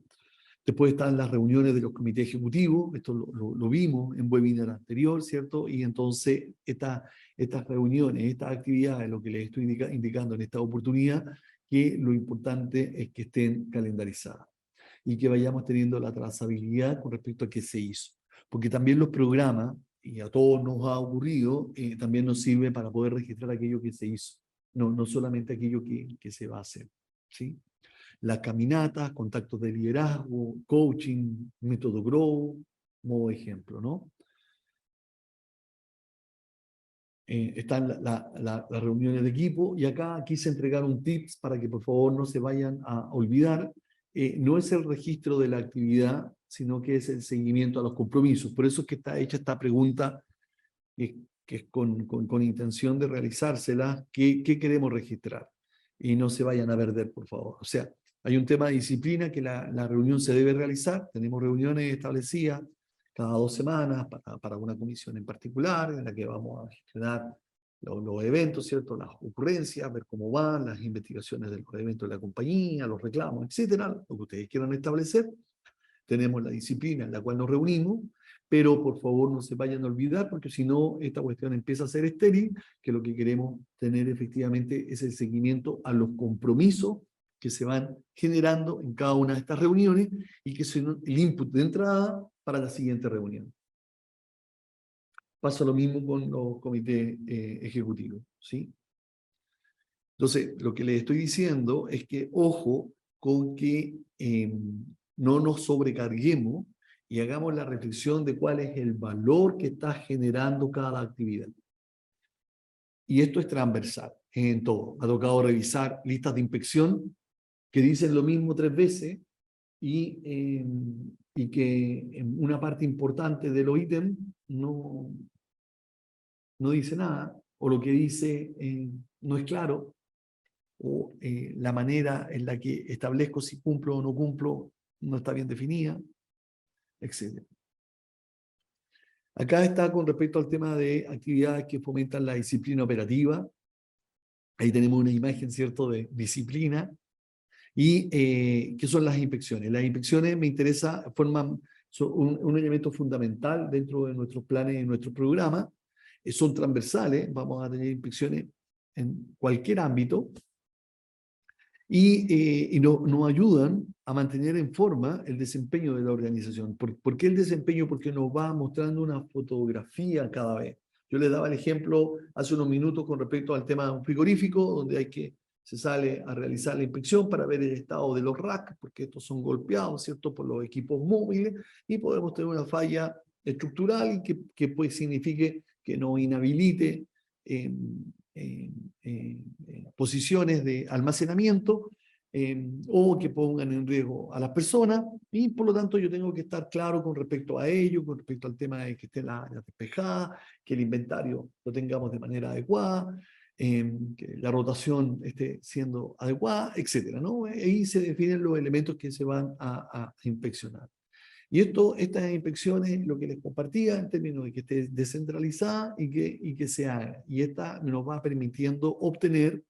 Después están las reuniones de los comités ejecutivos, esto lo vimos en webinar anterior, ¿cierto? Y entonces estas reuniones, estas actividades, lo que les estoy indicando en esta oportunidad, que lo importante es que estén calendarizadas y que vayamos teniendo la trazabilidad con respecto a qué se hizo. Porque también los programas, y a todos nos ha ocurrido, también nos sirve para poder registrar aquello que se hizo, no solamente aquello que se va a hacer, ¿sí? Las caminatas, contactos de liderazgo, coaching, método Grow, como ejemplo, ¿no? Están las reuniones de equipo y acá quise entregar un tips para que por favor no se vayan a olvidar. No es el registro de la actividad, sino que es el seguimiento a los compromisos. Por eso es que está hecha esta pregunta que es con intención de realizársela, ¿qué queremos registrar? Y no se vayan a perder, por favor. O sea, hay un tema de disciplina que la reunión se debe realizar, tenemos reuniones establecidas cada 2 semanas para una comisión en particular, en la que vamos a gestionar los eventos, ¿cierto? Las ocurrencias, ver cómo van, las investigaciones de los eventos de la compañía, los reclamos, etcétera, lo que ustedes quieran establecer. Tenemos la disciplina en la cual nos reunimos, pero por favor no se vayan a olvidar, porque si no, esta cuestión empieza a ser estéril, que lo que queremos tener efectivamente es el seguimiento a los compromisos que se van generando en cada una de estas reuniones y que son el input de entrada para la siguiente reunión. Pasa lo mismo con los comités ejecutivos, ¿sí? Entonces, lo que les estoy diciendo es que ojo con que no nos sobrecarguemos y hagamos la reflexión de cuál es el valor que está generando cada actividad. Y esto es transversal en todo. Me ha tocado revisar listas de inspección que dicen lo mismo 3 veces y que en una parte importante de los ítems no dice nada, o lo que dice no es claro, o la manera en la que establezco si cumplo o no cumplo no está bien definida, etc. Acá está con respecto al tema de actividades que fomentan la disciplina operativa. Ahí tenemos una imagen, ¿cierto?, de disciplina. ¿Y qué son las inspecciones? Las inspecciones me interesa, forman un elemento fundamental dentro de nuestros planes y nuestros programas. Son transversales, vamos a tener inspecciones en cualquier ámbito. Y nos ayudan a mantener en forma el desempeño de la organización. ¿Por qué el desempeño? Porque nos va mostrando una fotografía cada vez. Yo les daba el ejemplo hace unos minutos con respecto al tema de un frigorífico, donde se sale a realizar la inspección para ver el estado de los racks, porque estos son golpeados, ¿cierto?, por los equipos móviles, y podemos tener una falla estructural que pues signifique que nos inhabilite posiciones de almacenamiento o que pongan en riesgo a las personas, y por lo tanto yo tengo que estar claro con respecto a ello, con respecto al tema de que esté la área despejada, que el inventario lo tengamos de manera adecuada, que la rotación esté siendo adecuada, etcétera, ¿no? Ahí se definen los elementos que se van a inspeccionar. Y estas inspecciones, lo que les compartía en términos de que esté descentralizada y que se haga. Y esta nos va permitiendo obtener,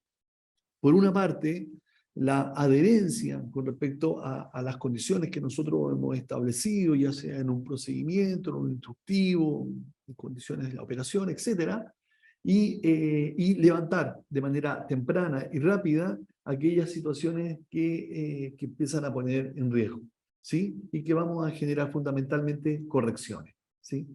por una parte, la adherencia con respecto a las condiciones que nosotros hemos establecido, ya sea en un procedimiento, en un instructivo, en condiciones de la operación, etcétera, y levantar de manera temprana y rápida aquellas situaciones que empiezan a poner en riesgo, ¿sí? Y que vamos a generar fundamentalmente correcciones, ¿sí?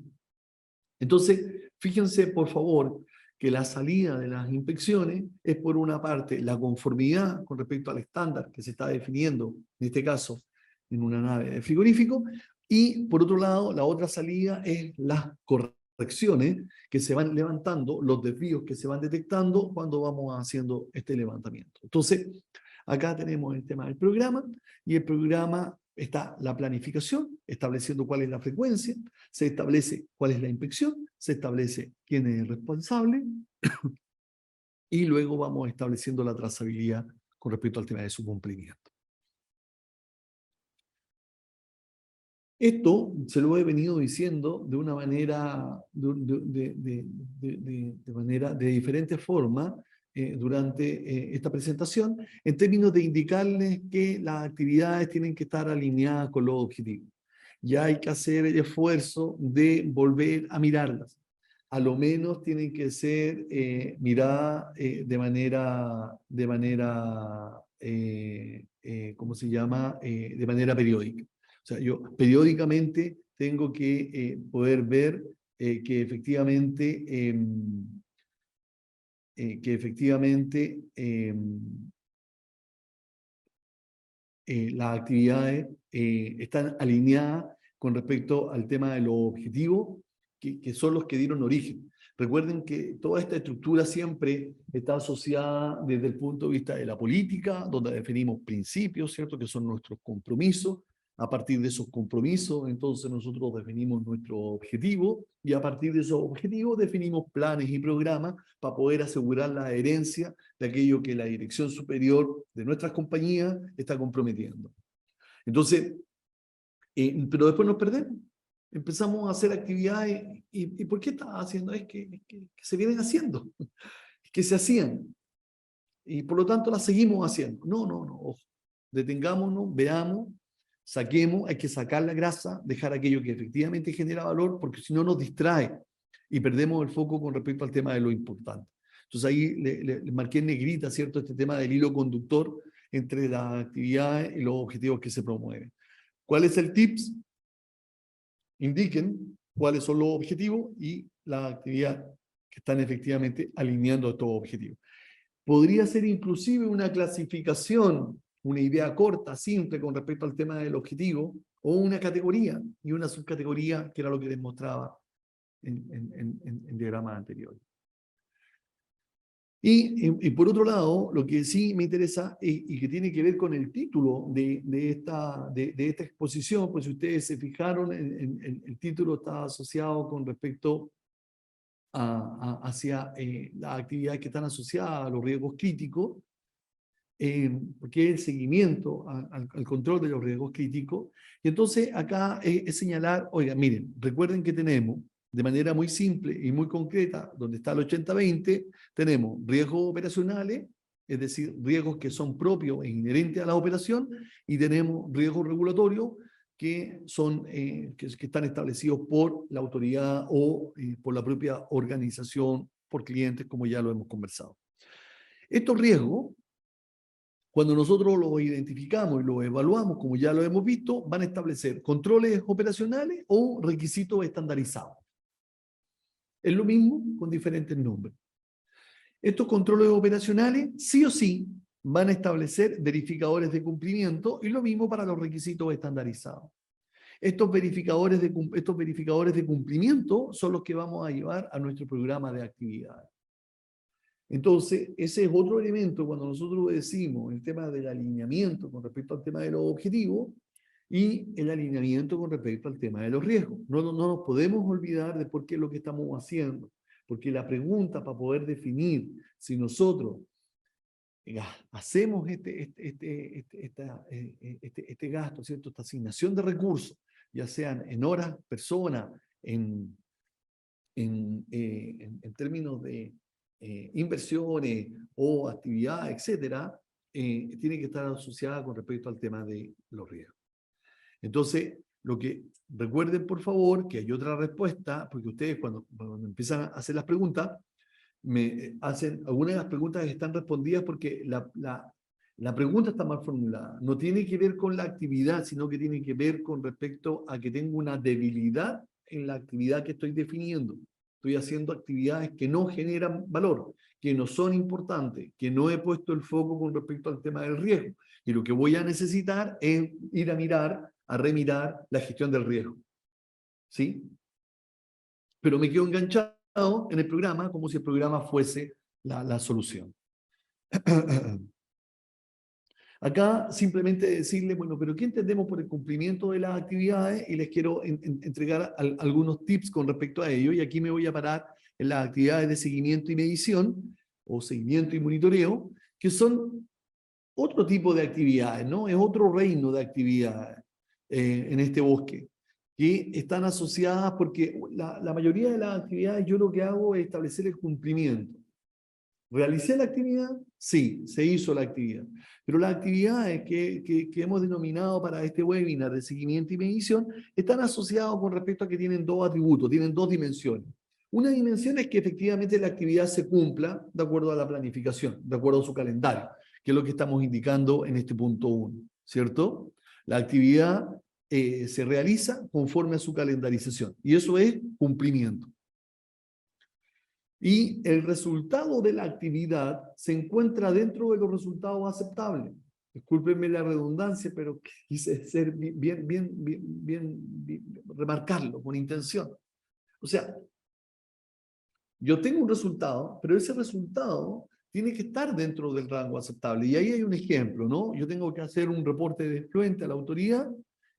Entonces, fíjense, por favor, que la salida de las inspecciones es, por una parte, la conformidad con respecto al estándar que se está definiendo, en este caso, en una nave de frigorífico, y, por otro lado, la otra salida es las correcciones que se van levantando, los desvíos que se van detectando cuando vamos haciendo este levantamiento. Entonces, acá tenemos el tema del programa, y el programa está la planificación, estableciendo cuál es la frecuencia, se establece cuál es la inspección, se establece quién es el responsable, y luego vamos estableciendo la trazabilidad con respecto al tema de su cumplimiento. Esto se lo he venido diciendo de una manera, de diferentes formas durante esta presentación, en términos de indicarles que las actividades tienen que estar alineadas con los objetivos. Ya hay que hacer el esfuerzo de volver a mirarlas. A lo menos tienen que ser miradas ¿cómo se llama? De manera periódica. O sea, yo periódicamente tengo que poder ver que efectivamente, las actividades están alineadas con respecto al tema de los objetivos que son los que dieron origen. Recuerden que toda esta estructura siempre está asociada desde el punto de vista de la política, donde definimos principios, ¿cierto?, que son nuestros compromisos. A partir de esos compromisos, entonces nosotros definimos nuestro objetivo, y a partir de esos objetivos definimos planes y programas para poder asegurar la adherencia de aquello que la dirección superior de nuestras compañías está comprometiendo. Entonces, pero después nos perdemos. Empezamos a hacer actividades, ¿y por qué estás haciendo? Es que se vienen haciendo, que se hacían, y por lo tanto las seguimos haciendo. No, ojo. Detengámonos, veamos, saquemos, hay que sacar la grasa, dejar aquello que efectivamente genera valor, porque si no nos distrae y perdemos el foco con respecto al tema de lo importante. Entonces ahí le marqué en negrita, ¿cierto?, este tema del hilo conductor entre las actividades y los objetivos que se promueven. ¿Cuál es el tips? Indiquen cuáles son los objetivos y la actividad que están efectivamente alineando estos objetivos. Podría ser inclusive una clasificación, una idea corta, simple con respecto al tema del objetivo, o una categoría y una subcategoría, que era lo que les mostraba en diagramas anteriores. Y por otro lado, lo que sí me interesa y que tiene que ver con el título de esta exposición, pues si ustedes se fijaron, el título está asociado con respecto hacia las actividades que están asociadas a los riesgos críticos, porque es el seguimiento al control de los riesgos críticos. Y entonces acá es señalar, oigan, miren, recuerden que tenemos de manera muy simple y muy concreta, donde está el 80-20, tenemos riesgos operacionales, es decir, riesgos que son propios e inherentes a la operación, y tenemos riesgos regulatorios que están establecidos por la autoridad o por la propia organización, por clientes, como ya lo hemos conversado. Estos riesgos, cuando nosotros los identificamos y los evaluamos, como ya lo hemos visto, van a establecer controles operacionales o requisitos estandarizados. Es lo mismo con diferentes nombres. Estos controles operacionales, sí o sí, van a establecer verificadores de cumplimiento, y lo mismo para los requisitos estandarizados. Estos verificadores de cumplimiento son los que vamos a llevar a nuestro programa de actividades. Entonces, ese es otro elemento cuando nosotros decimos el tema del alineamiento con respecto al tema de los objetivos y el alineamiento con respecto al tema de los riesgos. No nos podemos olvidar de por qué es lo que estamos haciendo. porque la pregunta para poder definir si nosotros hacemos este gasto, ¿cierto? Esta asignación de recursos, ya sean en horas, personas, en términos de inversiones o actividades, etcétera, tiene que estar asociada con respecto al tema de los riesgos. Entonces, recuerden por favor que hay otra respuesta, porque ustedes cuando empiezan a hacer las preguntas, me hacen algunas de las preguntas que están respondidas porque la pregunta está mal formulada. No tiene que ver con la actividad, sino que tiene que ver con respecto a que tengo una debilidad en la actividad que estoy definiendo. Estoy haciendo actividades que no generan valor, que no son importantes, que no he puesto el foco con respecto al tema del riesgo. Y lo que voy a necesitar es ir a remirar la gestión del riesgo. ¿Sí? Pero me quedo enganchado en el programa como si el programa fuese la solución. Acá simplemente decirle, bueno, pero ¿qué entendemos por el cumplimiento de las actividades? Y les quiero entregar algunos tips con respecto a ello. Y aquí me voy a parar en las actividades de seguimiento y medición, o seguimiento y monitoreo, que son otro tipo de actividades, ¿no? Es otro reino de actividades en este bosque, que están asociadas porque la mayoría de las actividades yo lo que hago es establecer el cumplimiento. ¿Realicé la actividad? Sí, se hizo la actividad. Pero las actividades que hemos denominado para este webinar de seguimiento y medición están asociadas con respecto a que tienen dos atributos, tienen dos dimensiones. Una dimensión es que efectivamente la actividad se cumpla de acuerdo a la planificación, de acuerdo a su calendario, que es lo que estamos indicando en este punto 1, ¿cierto? La actividad se realiza conforme a su calendarización, y eso es cumplimiento. Y el resultado de la actividad se encuentra dentro de los resultados aceptables. Discúlpenme la redundancia, pero quise ser bien remarcarlo con intención. O sea, yo tengo un resultado, pero ese resultado tiene que estar dentro del rango aceptable. Y ahí hay un ejemplo, ¿no? Yo tengo que hacer un reporte de fluente a la autoridad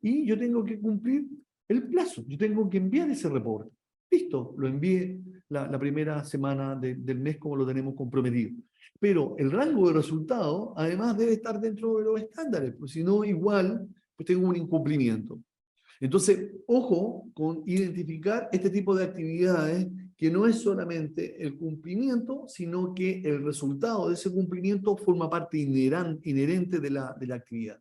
y yo tengo que cumplir el plazo. Yo tengo que enviar ese reporte. Listo, lo envié la primera semana del mes como lo tenemos comprometido. Pero el rango de resultado, además, debe estar dentro de los estándares, pues si no, igual, pues tengo un incumplimiento. Entonces, ojo con identificar este tipo de actividades que no es solamente el cumplimiento, sino que el resultado de ese cumplimiento forma parte inherente de la actividad.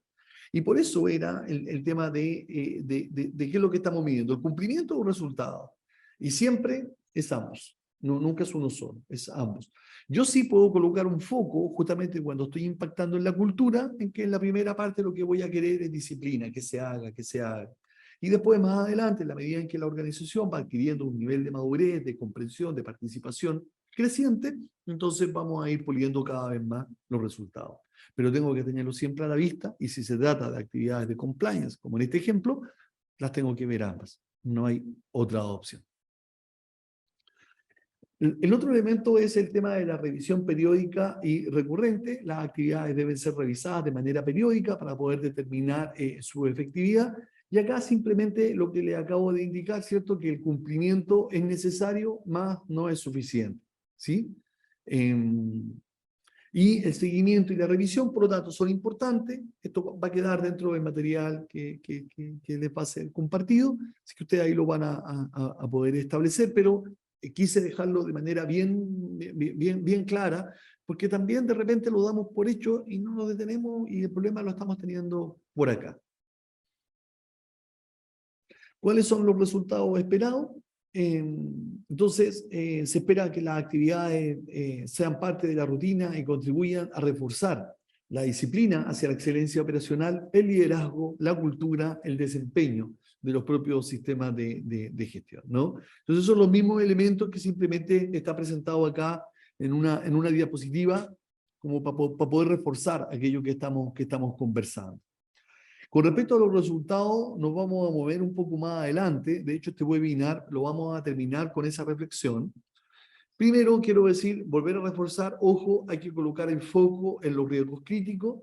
Y por eso era el tema de qué es lo que estamos midiendo, el cumplimiento o el resultado. Y siempre es ambos, nunca es uno solo, es ambos. Yo sí puedo colocar un foco justamente cuando estoy impactando en la cultura, en que en la primera parte lo que voy a querer es disciplina, que se haga, que se haga. Y después, más adelante, en la medida en que la organización va adquiriendo un nivel de madurez, de comprensión, de participación creciente, entonces vamos a ir puliendo cada vez más los resultados. Pero tengo que tenerlo siempre a la vista, y si se trata de actividades de compliance, como en este ejemplo, las tengo que ver ambas. No hay otra opción. El otro elemento es el tema de la revisión periódica y recurrente. Las actividades deben ser revisadas de manera periódica para poder determinar su efectividad. Y acá simplemente lo que le acabo de indicar, ¿cierto? Que el cumplimiento es necesario, más no es suficiente, ¿sí? Y el seguimiento y la revisión, por lo tanto, son importantes. Esto va a quedar dentro del material que les va a ser compartido, así que ustedes ahí lo van a poder establecer, pero quise dejarlo de manera bien clara, porque también de repente lo damos por hecho y no nos detenemos y el problema lo estamos teniendo por acá. ¿Cuáles son los resultados esperados? Entonces, se espera que las actividades sean parte de la rutina y contribuyan a reforzar la disciplina hacia la excelencia operacional, el liderazgo, la cultura, el desempeño de los propios sistemas de gestión, ¿no? Entonces, son los mismos elementos que simplemente está presentado acá en una diapositiva como para poder reforzar aquello que estamos conversando. Con respecto a los resultados, nos vamos a mover un poco más adelante. De hecho, este webinar lo vamos a terminar con esa reflexión. Primero, quiero decir, volver a reforzar, ojo, hay que colocar el foco en los riesgos críticos.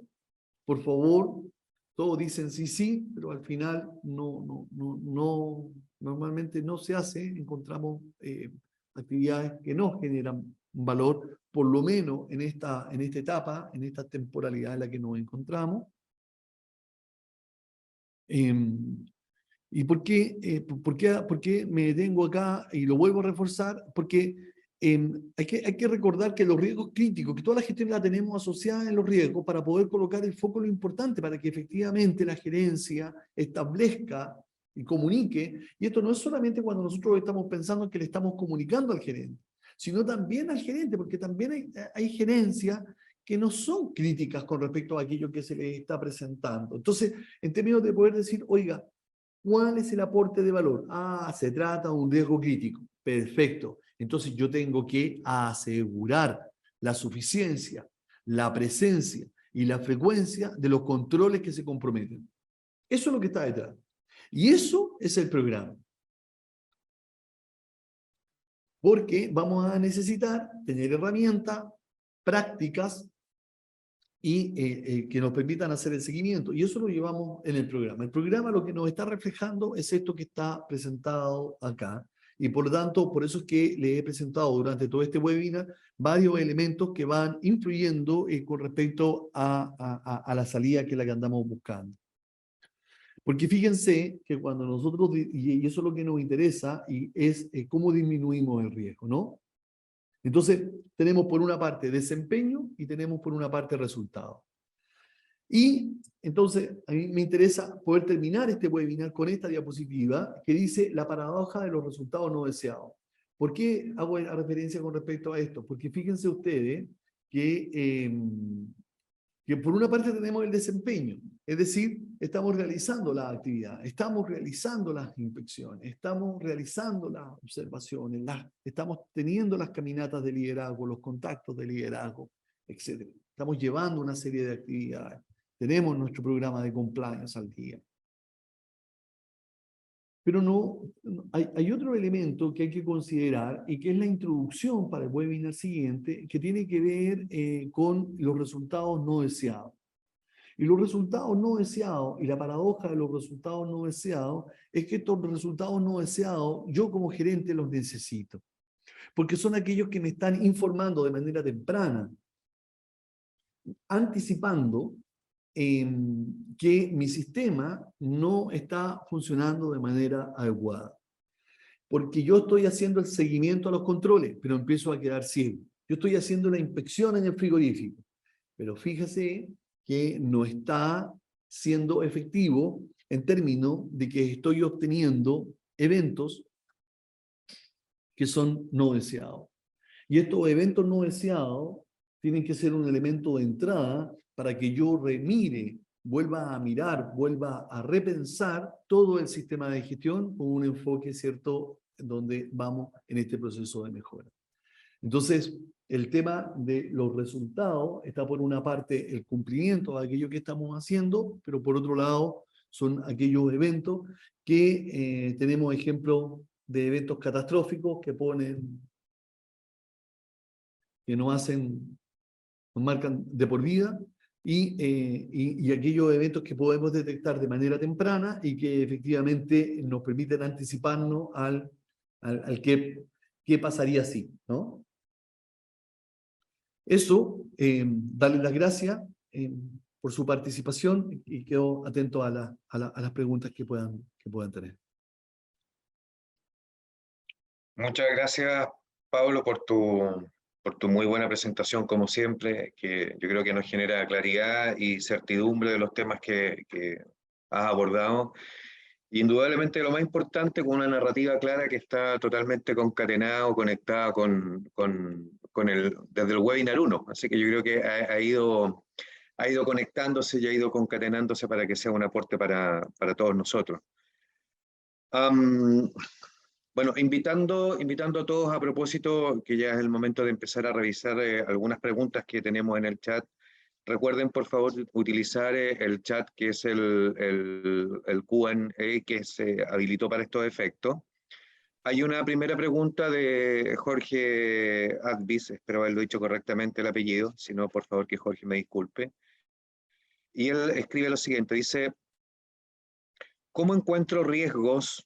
Por favor, todos dicen sí, pero al final normalmente no se hace. Encontramos actividades que no generan valor, por lo menos en esta etapa, en esta temporalidad en la que nos encontramos. ¿Y por qué me detengo acá y lo vuelvo a reforzar? Porque hay que recordar que los riesgos críticos, que toda la gestión la tenemos asociada en los riesgos para poder colocar el foco en lo importante, para que efectivamente la gerencia establezca y comunique. Y esto no es solamente cuando nosotros estamos pensando que le estamos comunicando al gerente, sino también al gerente, porque también hay gerencias que no son críticas con respecto a aquello que se les está presentando. Entonces, en términos de poder decir, oiga, ¿cuál es el aporte de valor? Ah, se trata de un riesgo crítico. Perfecto. Entonces yo tengo que asegurar la suficiencia, la presencia y la frecuencia de los controles que se comprometen. Eso es lo que está detrás. Y eso es el programa. Porque vamos a necesitar tener herramientas, prácticas, y que nos permitan hacer el seguimiento. Y eso lo llevamos en el programa. El programa lo que nos está reflejando es esto que está presentado acá. Y por lo tanto, por eso es que le he presentado durante todo este webinar varios elementos que van influyendo con respecto a la salida que es la que andamos buscando. Porque fíjense que cuando nosotros, y eso es lo que nos interesa, y es cómo disminuimos el riesgo, ¿no? Entonces, tenemos por una parte desempeño y tenemos por una parte resultado. Y entonces, a mí me interesa poder terminar este webinar con esta diapositiva que dice la paradoja de los resultados no deseados. ¿Por qué hago la referencia con respecto a esto? Porque fíjense ustedes que por una parte tenemos el desempeño, es decir, estamos realizando la actividad, estamos realizando las inspecciones, estamos realizando las observaciones, estamos teniendo las caminatas de liderazgo, los contactos de liderazgo, etc. Estamos llevando una serie de actividades, tenemos nuestro programa de compliance al día. Pero hay otro elemento que hay que considerar y que es la introducción para el webinar siguiente, que tiene que ver con los resultados no deseados. Y los resultados no deseados, y la paradoja de los resultados no deseados, es que estos resultados no deseados, yo como gerente los necesito. Porque son aquellos que me están informando de manera temprana, anticipando que mi sistema no está funcionando de manera adecuada. Porque yo estoy haciendo el seguimiento a los controles, pero empiezo a quedar ciego. Yo estoy haciendo la inspección en el frigorífico, pero fíjese que no está siendo efectivo en términos de que estoy obteniendo eventos que son no deseados. Y estos eventos no deseados tienen que ser un elemento de entrada para que yo remire, vuelva a mirar, vuelva a repensar todo el sistema de gestión con un enfoque, ¿cierto?, donde vamos en este proceso de mejora. Entonces, el tema de los resultados está por una parte el cumplimiento de aquello que estamos haciendo, pero por otro lado son aquellos eventos que tenemos ejemplos de eventos catastróficos que nos marcan de por vida, y aquellos eventos que podemos detectar de manera temprana y que efectivamente nos permiten anticiparnos al qué pasaría si, ¿no? Eso, darle las gracias por su participación y quedo atento a las preguntas que puedan tener. Muchas gracias, Pablo, por tu muy buena presentación, como siempre, que yo creo que nos genera claridad y certidumbre de los temas que has abordado. Indudablemente lo más importante, con una narrativa clara que está totalmente concatenada o conectada desde el webinar 1. Así que yo creo que ha ido conectándose y ha ido concatenándose para que sea un aporte para todos nosotros. Bueno, invitando a todos a propósito, que ya es el momento de empezar a revisar algunas preguntas que tenemos en el chat. Recuerden, por favor, utilizar el chat, que es el Q&A que se habilitó para estos efectos. Hay una primera pregunta de Jorge Advis, espero haberlo dicho correctamente el apellido, si no, por favor, que Jorge me disculpe. Y él escribe lo siguiente, dice: ¿cómo encuentro riesgos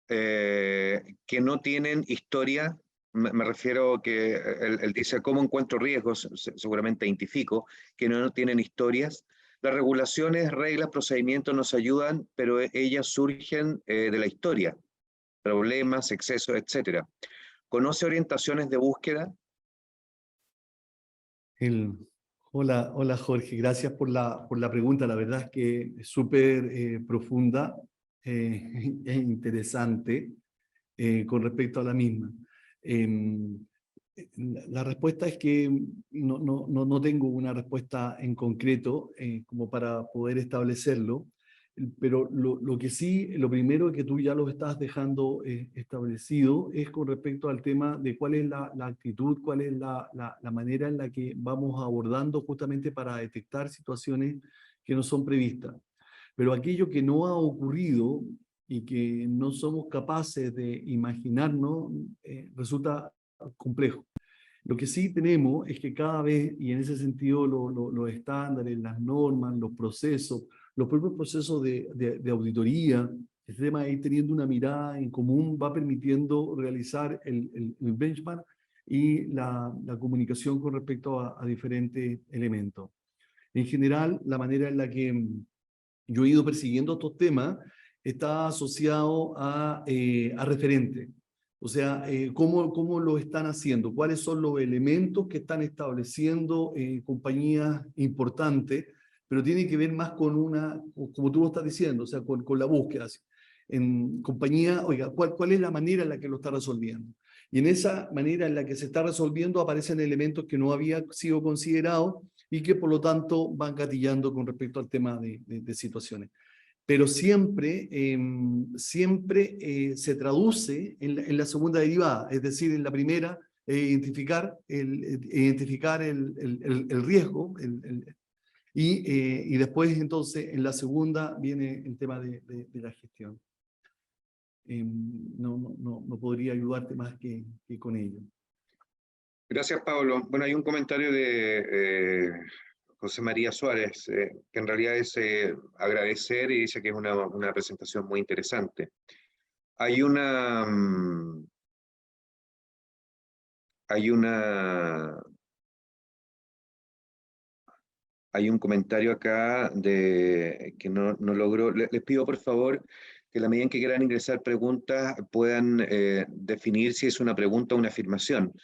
que no tienen historia me refiero que él dice, ¿cómo encuentro riesgos? Seguramente identifico, que no tienen historias. Las regulaciones, reglas, procedimientos nos ayudan, pero ellas surgen de la historia, problemas, excesos, etcétera. ¿Conoce orientaciones de búsqueda? El, hola Jorge, gracias por la pregunta. La verdad es que es súper profunda e interesante con respecto a la misma. La respuesta es que no tengo una respuesta en concreto como para poder establecerlo, pero lo que sí, lo primero que tú ya lo estás dejando establecido es con respecto al tema de cuál es la actitud, cuál es la manera en la que vamos abordando justamente para detectar situaciones que no son previstas. Pero aquello que no ha ocurrido y que no somos capaces de imaginarnos, resulta complejo. Lo que sí tenemos es que cada vez, y en ese sentido los estándares, las normas, los procesos, los propios procesos de auditoría, el tema de ir teniendo una mirada en común va permitiendo realizar el benchmark y la comunicación con respecto a diferentes elementos. En general, la manera en la que yo he ido persiguiendo estos temas está asociado a referentes. O sea, ¿cómo lo están haciendo? ¿Cuáles son los elementos que están estableciendo compañías importantes? Pero tiene que ver más con una, como tú lo estás diciendo, o sea, con la búsqueda. En compañía, oiga, ¿cuál es la manera en la que lo está resolviendo? Y en esa manera en la que se está resolviendo aparecen elementos que no habían sido considerados y que por lo tanto van gatillando con respecto al tema de situaciones. Pero siempre, se traduce en la segunda derivada, es decir, en la primera, identificar el riesgo, y después entonces en la segunda viene el tema de la gestión. No podría ayudarte más que con ello. Gracias, Pablo. Bueno, hay un comentario de José María Suárez, que en realidad es agradecer y dice que es una presentación muy interesante. Hay hay un comentario acá que no logro. Les pido por favor que a la medida en que quieran ingresar preguntas puedan definir si es una pregunta o una afirmación.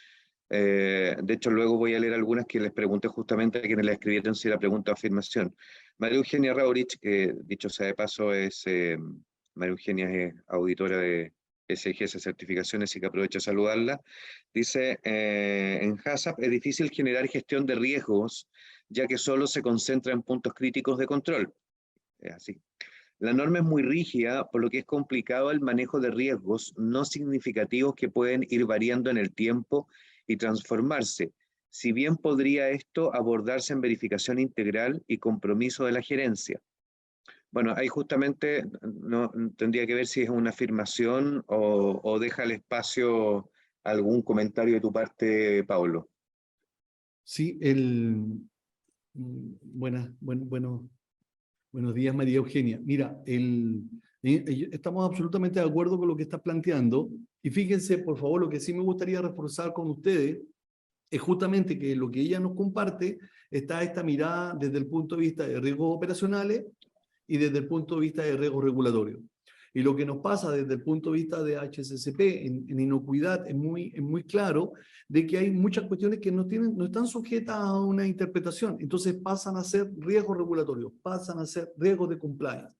De hecho, luego voy a leer algunas que les pregunté justamente a quienes la escribieron si era pregunta o afirmación. María Eugenia Raurich, que dicho sea de paso María Eugenia es auditora de SGS Certificaciones y que aprovecho a saludarla, dice, en HACCP es difícil generar gestión de riesgos ya que solo se concentra en puntos críticos de control. Es así. La norma es muy rígida, por lo que es complicado el manejo de riesgos no significativos que pueden ir variando en el tiempo y transformarse. Si bien podría esto abordarse en verificación integral y compromiso de la gerencia. Bueno, ahí justamente no, tendría que ver si es una afirmación o deja el espacio a algún comentario de tu parte, Pablo. Sí, buenos días, María Eugenia. Mira, estamos absolutamente de acuerdo con lo que estás planteando y fíjense, por favor, lo que sí me gustaría reforzar con ustedes es justamente que lo que ella nos comparte está esta mirada desde el punto de vista de riesgos operacionales y desde el punto de vista de riesgos regulatorios. Y lo que nos pasa desde el punto de vista de HACCP en inocuidad es muy claro de que hay muchas cuestiones que no están sujetas a una interpretación. Entonces pasan a ser riesgos regulatorios, pasan a ser riesgos de compliance.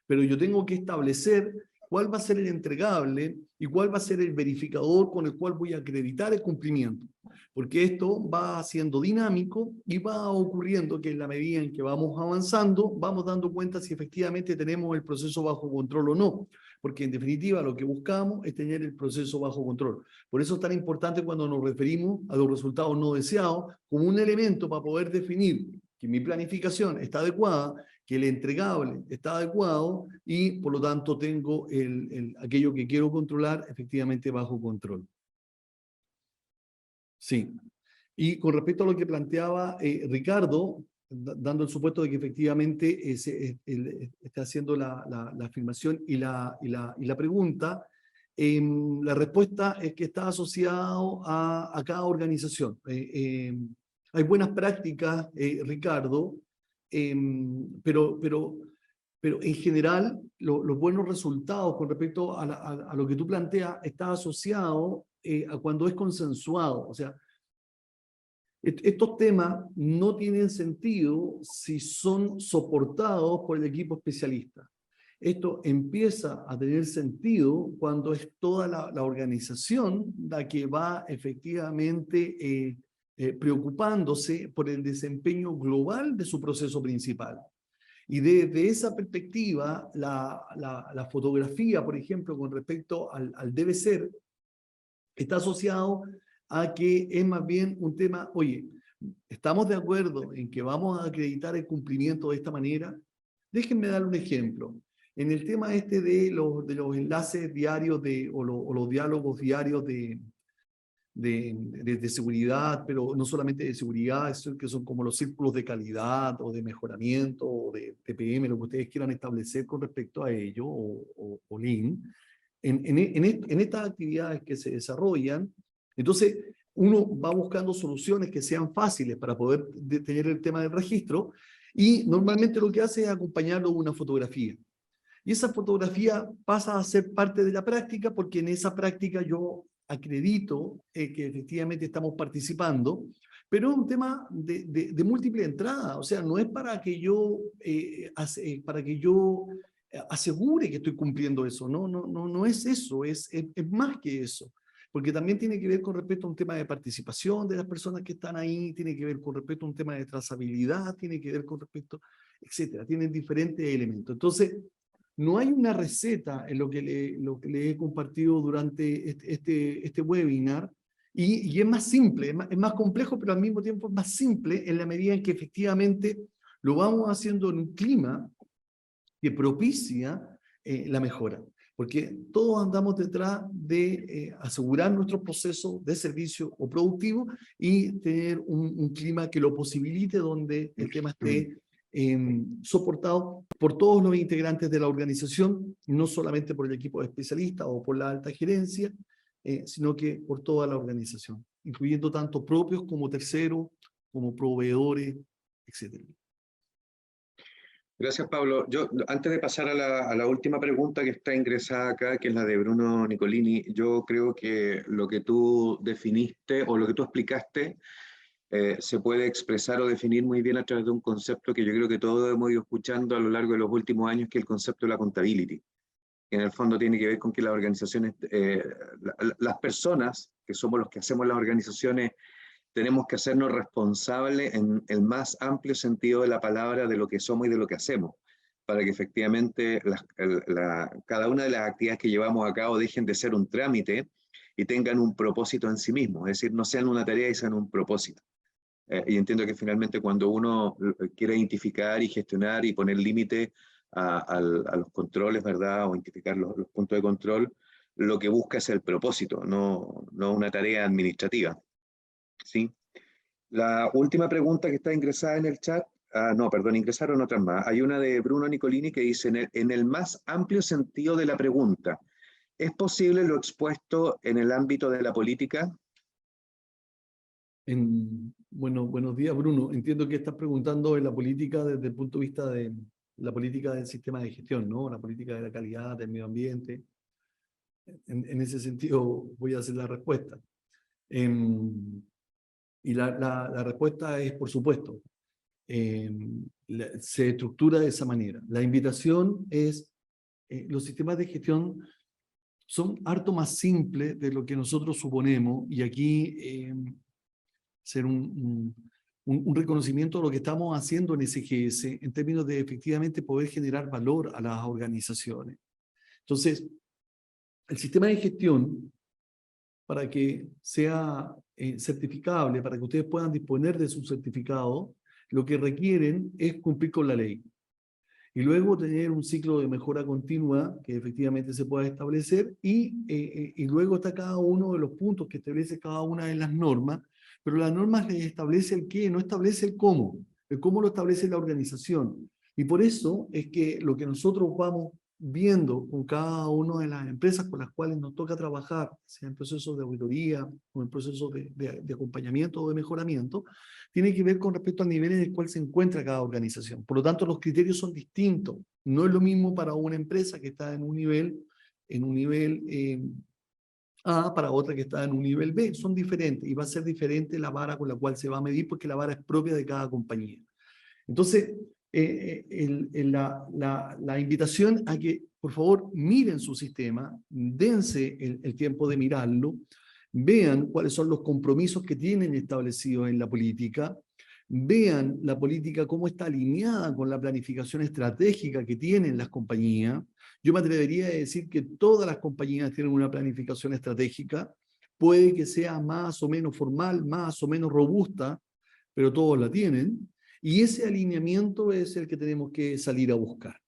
Pero yo tengo que establecer cuál va a ser el entregable y cuál va a ser el verificador con el cual voy a acreditar el cumplimiento. Porque esto va siendo dinámico y va ocurriendo que en la medida en que vamos avanzando, vamos dando cuenta si efectivamente tenemos el proceso bajo control o no. Porque en definitiva lo que buscamos es tener el proceso bajo control. Por eso es tan importante cuando nos referimos a los resultados no deseados como un elemento para poder definir que mi planificación está adecuada, que el entregable está adecuado y por lo tanto tengo aquello que quiero controlar efectivamente bajo control. Sí. Y con respecto a lo que planteaba Ricardo, dando el supuesto de que efectivamente está haciendo la afirmación y la pregunta, La respuesta es que está asociado a cada organización. Hay buenas prácticas, Ricardo, pero en general los buenos resultados con respecto a lo que tú planteas está asociado a cuando es consensuado. O sea, estos temas no tienen sentido si son soportados por el equipo especialista. Esto empieza a tener sentido cuando es toda la organización la que va efectivamente preocupándose por el desempeño global de su proceso principal. Y desde esa perspectiva, la fotografía, por ejemplo, con respecto al debe ser, está asociado a que es más bien un tema, oye, ¿estamos de acuerdo en que vamos a acreditar el cumplimiento de esta manera? Déjenme dar un ejemplo. En el tema este de los enlaces diarios o los diálogos diarios de seguridad, pero no solamente de seguridad, que son como los círculos de calidad o de mejoramiento o de TPM, lo que ustedes quieran establecer con respecto a ello, o Lean, en estas actividades que se desarrollan, entonces uno va buscando soluciones que sean fáciles para poder tener el tema del registro, y normalmente lo que hace es acompañarlo de una fotografía. Y esa fotografía pasa a ser parte de la práctica, porque en esa práctica yo acredito que efectivamente estamos participando, pero es un tema de múltiple entrada. O sea, no es para que yo, asegure que estoy cumpliendo eso. No es eso, es más que eso. Porque también tiene que ver con respecto a un tema de participación de las personas que están ahí, tiene que ver con respecto a un tema de trazabilidad, tiene que ver con respecto, etcétera. Tienen diferentes elementos. Entonces, no hay una receta en lo que le he compartido durante este webinar, y es más simple, es más complejo, pero al mismo tiempo es más simple en la medida en que efectivamente lo vamos haciendo en un clima que propicia la mejora. Porque todos andamos detrás de asegurar nuestro proceso de servicio o productivo y tener un clima que lo posibilite, donde el tema esté soportado por todos los integrantes de la organización, no solamente por el equipo de especialistas o por la alta gerencia, sino que por toda la organización, incluyendo tanto propios como terceros, como proveedores, etc. Gracias, Pablo. Yo, antes de pasar a la última pregunta que está ingresada acá, que es la de Bruno Nicolini, yo creo que lo que tú definiste o lo que tú explicaste se puede expresar o definir muy bien a través de un concepto que yo creo que todos hemos ido escuchando a lo largo de los últimos años, que es el concepto de la accountability. Que en el fondo tiene que ver con que las organizaciones, las personas, que somos los que hacemos las organizaciones, tenemos que hacernos responsables en el más amplio sentido de la palabra de lo que somos y de lo que hacemos, para que efectivamente cada una de las actividades que llevamos a cabo dejen de ser un trámite y tengan un propósito en sí mismo, es decir, no sean una tarea y sean un propósito. Y entiendo que finalmente cuando uno quiere identificar y gestionar y poner límite a los controles, ¿verdad? O identificar los puntos de control, lo que busca es el propósito, no una tarea administrativa. ¿Sí? La última pregunta que está ingresada en el chat, no, perdón, ingresaron otras más. Hay una de Bruno Nicolini que dice, en el más amplio sentido de la pregunta, ¿es posible lo expuesto en el ámbito de la política? Bueno, buenos días, Bruno. Entiendo que estás preguntando en la política desde el punto de vista de la política del sistema de gestión, ¿no? La política de la calidad, del medio ambiente. En ese sentido voy a hacer la respuesta. Y la respuesta es, por supuesto, se estructura de esa manera. La invitación es, los sistemas de gestión son harto más simples de lo que nosotros suponemos, y aquí ser un reconocimiento de lo que estamos haciendo en SGS en términos de efectivamente poder generar valor a las organizaciones. Entonces, el sistema de gestión, para que sea certificable, para que ustedes puedan disponer de su certificado, lo que requieren es cumplir con la ley. Y luego tener un ciclo de mejora continua que efectivamente se pueda establecer, y luego está cada uno de los puntos que establece cada una de las normas, pero las normas les establece el qué, no establece el cómo lo establece la organización. Y por eso es que lo que nosotros vamos viendo con cada una de las empresas con las cuales nos toca trabajar, sea en procesos de auditoría o en procesos de acompañamiento o de mejoramiento, tiene que ver con respecto al nivel en el cual se encuentra cada organización. Por lo tanto, los criterios son distintos. No es lo mismo para una empresa que está en un nivel A para otra que está en un nivel B. Son diferentes y va a ser diferente la vara con la cual se va a medir porque la vara es propia de cada compañía. Entonces, la invitación a que, por favor, miren su sistema, dense el tiempo de mirarlo, vean cuáles son los compromisos que tienen establecidos en la política, vean la política cómo está alineada con la planificación estratégica que tienen las compañías. Yo me atrevería a decir que todas las compañías tienen una planificación estratégica, puede que sea más o menos formal, más o menos robusta, pero todos la tienen. Y ese alineamiento es el que tenemos que salir a buscar.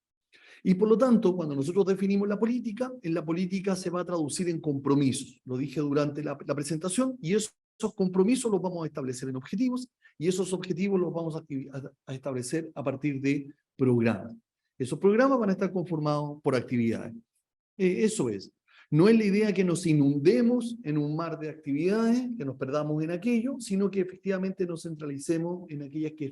Y por lo tanto, cuando nosotros definimos la política, en la política se va a traducir en compromisos. Lo dije durante la presentación, y esos compromisos los vamos a establecer en objetivos, y esos objetivos los vamos a establecer a partir de programas. Esos programas van a estar conformados por actividades. Eso es. No es la idea que nos inundemos en un mar de actividades, que nos perdamos en aquello, sino que efectivamente nos centralicemos en aquellas que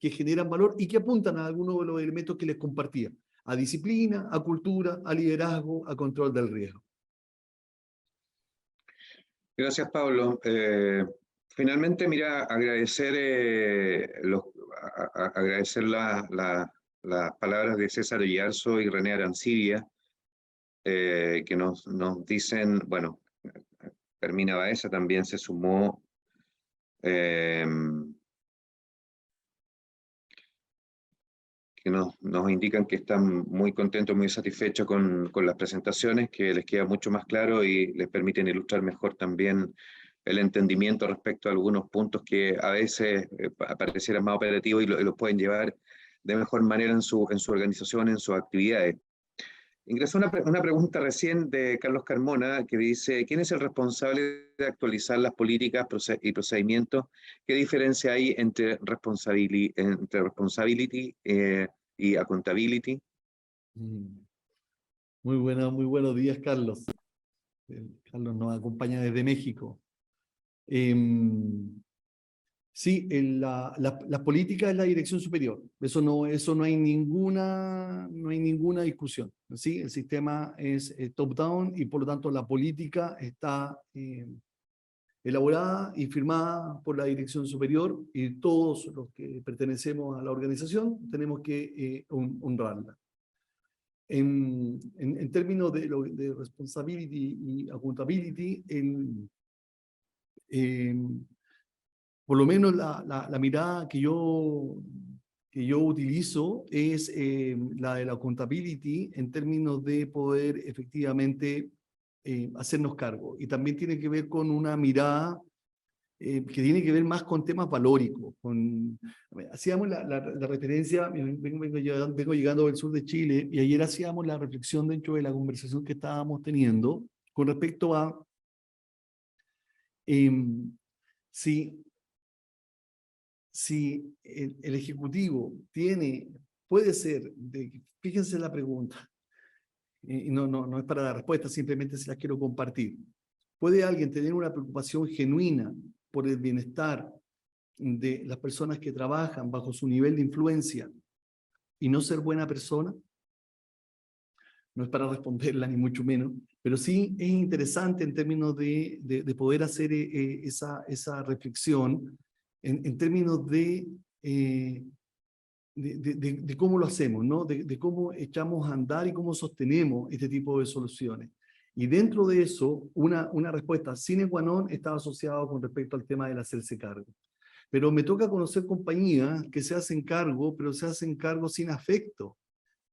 generan valor y que apuntan a algunos de los elementos que les compartía, a disciplina, a cultura, a liderazgo, a control del riesgo. Gracias, Pablo. Finalmente, mira, agradecer, agradecer las palabras de César Oyarzo y René Arancibia, que nos dicen, bueno, Carmina Baeza también se sumó, que nos indican que están muy contentos, muy satisfechos con las presentaciones, que les queda mucho más claro y les permiten ilustrar mejor también el entendimiento respecto a algunos puntos que a veces parecieran más operativos y los pueden llevar de mejor manera en su organización, en sus actividades. Ingresó una pregunta recién de Carlos Carmona que dice, ¿quién es el responsable de actualizar las políticas y procedimientos? ¿Qué diferencia hay entre responsibility y accountability? Muy buenos días, Carlos. Carlos nos acompaña desde México. Sí, la política es la dirección superior. Eso no hay ninguna discusión. ¿Sí? El sistema es top-down y por lo tanto la política está elaborada y firmada por la dirección superior y todos los que pertenecemos a la organización tenemos que honrarla. En términos de responsibility y accountability, por lo menos la mirada que yo utilizo es la de la accountability en términos de poder efectivamente hacernos cargo. Y también tiene que ver con una mirada que tiene que ver más con temas valóricos. Hacíamos la referencia, vengo llegando del sur de Chile, y ayer hacíamos la reflexión dentro de la conversación que estábamos teniendo con respecto a si el Ejecutivo puede ser, fíjense la pregunta, y no es para dar respuesta, simplemente se las quiero compartir. ¿Puede alguien tener una preocupación genuina por el bienestar de las personas que trabajan bajo su nivel de influencia y no ser buena persona? No es para responderla, ni mucho menos, pero sí es interesante en términos de poder hacer esa reflexión en términos de cómo lo hacemos, ¿no? De cómo echamos a andar y cómo sostenemos este tipo de soluciones. Y dentro de eso, una respuesta sine qua non estaba asociada con respecto al tema del hacerse cargo. Pero me toca conocer compañías que se hacen cargo, pero se hacen cargo sin afecto.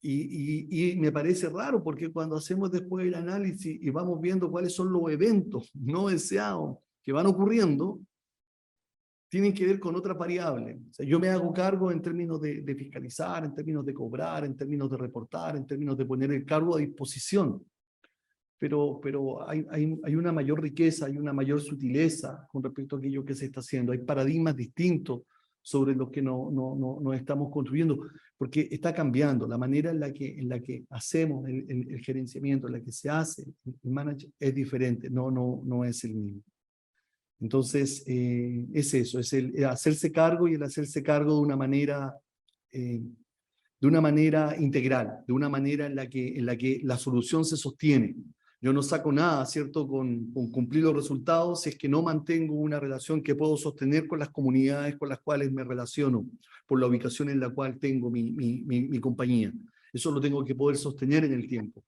Y me parece raro porque cuando hacemos después el análisis y vamos viendo cuáles son los eventos no deseados que van ocurriendo, tienen que ver con otras variables. O sea, yo me hago cargo en términos de fiscalizar, en términos de cobrar, en términos de reportar, en términos de poner el cargo a disposición. Pero hay una mayor riqueza, hay una mayor sutileza con respecto a aquello que se está haciendo. Hay paradigmas distintos sobre lo que no estamos construyendo, porque está cambiando la manera en la que hacemos el gerenciamiento, en la que se hace el management es diferente, no es el mismo. Entonces, es eso, es el hacerse cargo y el hacerse cargo de una manera integral, de una manera en la que la solución se sostiene. Yo no saco nada, ¿cierto?, con cumplir los resultados si es que no mantengo una relación que puedo sostener con las comunidades con las cuales me relaciono, por la ubicación en la cual tengo mi compañía. Eso lo tengo que poder sostener en el tiempo.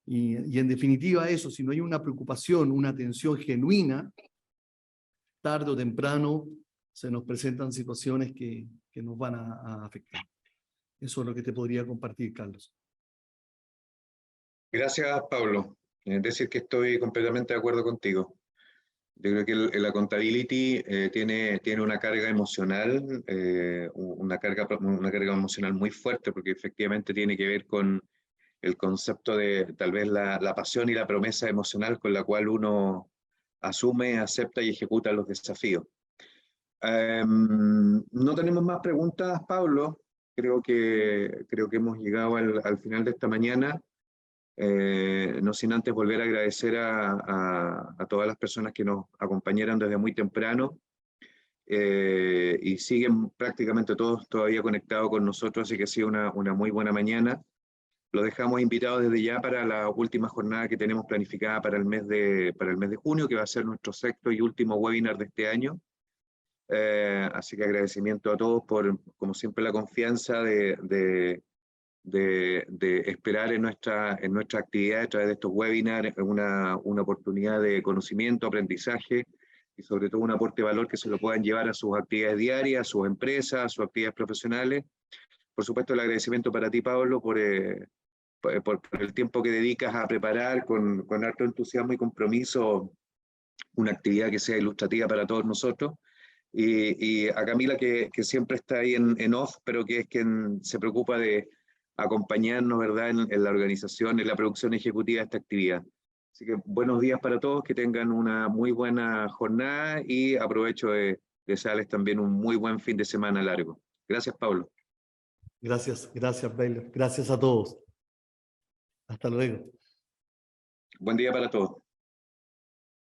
Y en definitiva eso, si no hay una preocupación, una atención genuina, tarde o temprano se nos presentan situaciones que nos van a afectar. Eso es lo que te podría compartir, Carlos. Gracias, Pablo. Es decir, que estoy completamente de acuerdo contigo. Yo creo que la accountability tiene una carga emocional, una carga emocional muy fuerte, porque efectivamente tiene que ver con el concepto de tal vez la pasión y la promesa emocional con la cual uno asume, acepta y ejecuta los desafíos. No tenemos más preguntas, Pablo. Creo que hemos llegado al final de esta mañana. No sin antes volver a agradecer a todas las personas que nos acompañaron desde muy temprano y siguen prácticamente todos todavía conectados con nosotros, así que ha sido una muy buena mañana. Los dejamos invitados desde ya para la última jornada que tenemos planificada para el mes de junio, que va a ser nuestro sexto y último webinar de este año. Así que agradecimiento a todos por, como siempre, la confianza de esperar en nuestra actividad a través de estos webinars, una oportunidad de conocimiento, aprendizaje y sobre todo un aporte de valor que se lo puedan llevar a sus actividades diarias, a sus empresas, a sus actividades profesionales. Por supuesto, el agradecimiento para ti, Pablo, por el tiempo que dedicas a preparar con harto entusiasmo y compromiso una actividad que sea ilustrativa para todos nosotros. Y a Camila, que siempre está ahí en off, pero que es quien se preocupa de acompañarnos, ¿verdad?, en la organización, en la producción ejecutiva de esta actividad. Así que buenos días para todos, que tengan una muy buena jornada y aprovecho de desearles también un muy buen fin de semana largo. Gracias, Pablo. Gracias, Baylor. Gracias a todos. Hasta luego. Buen día para todos.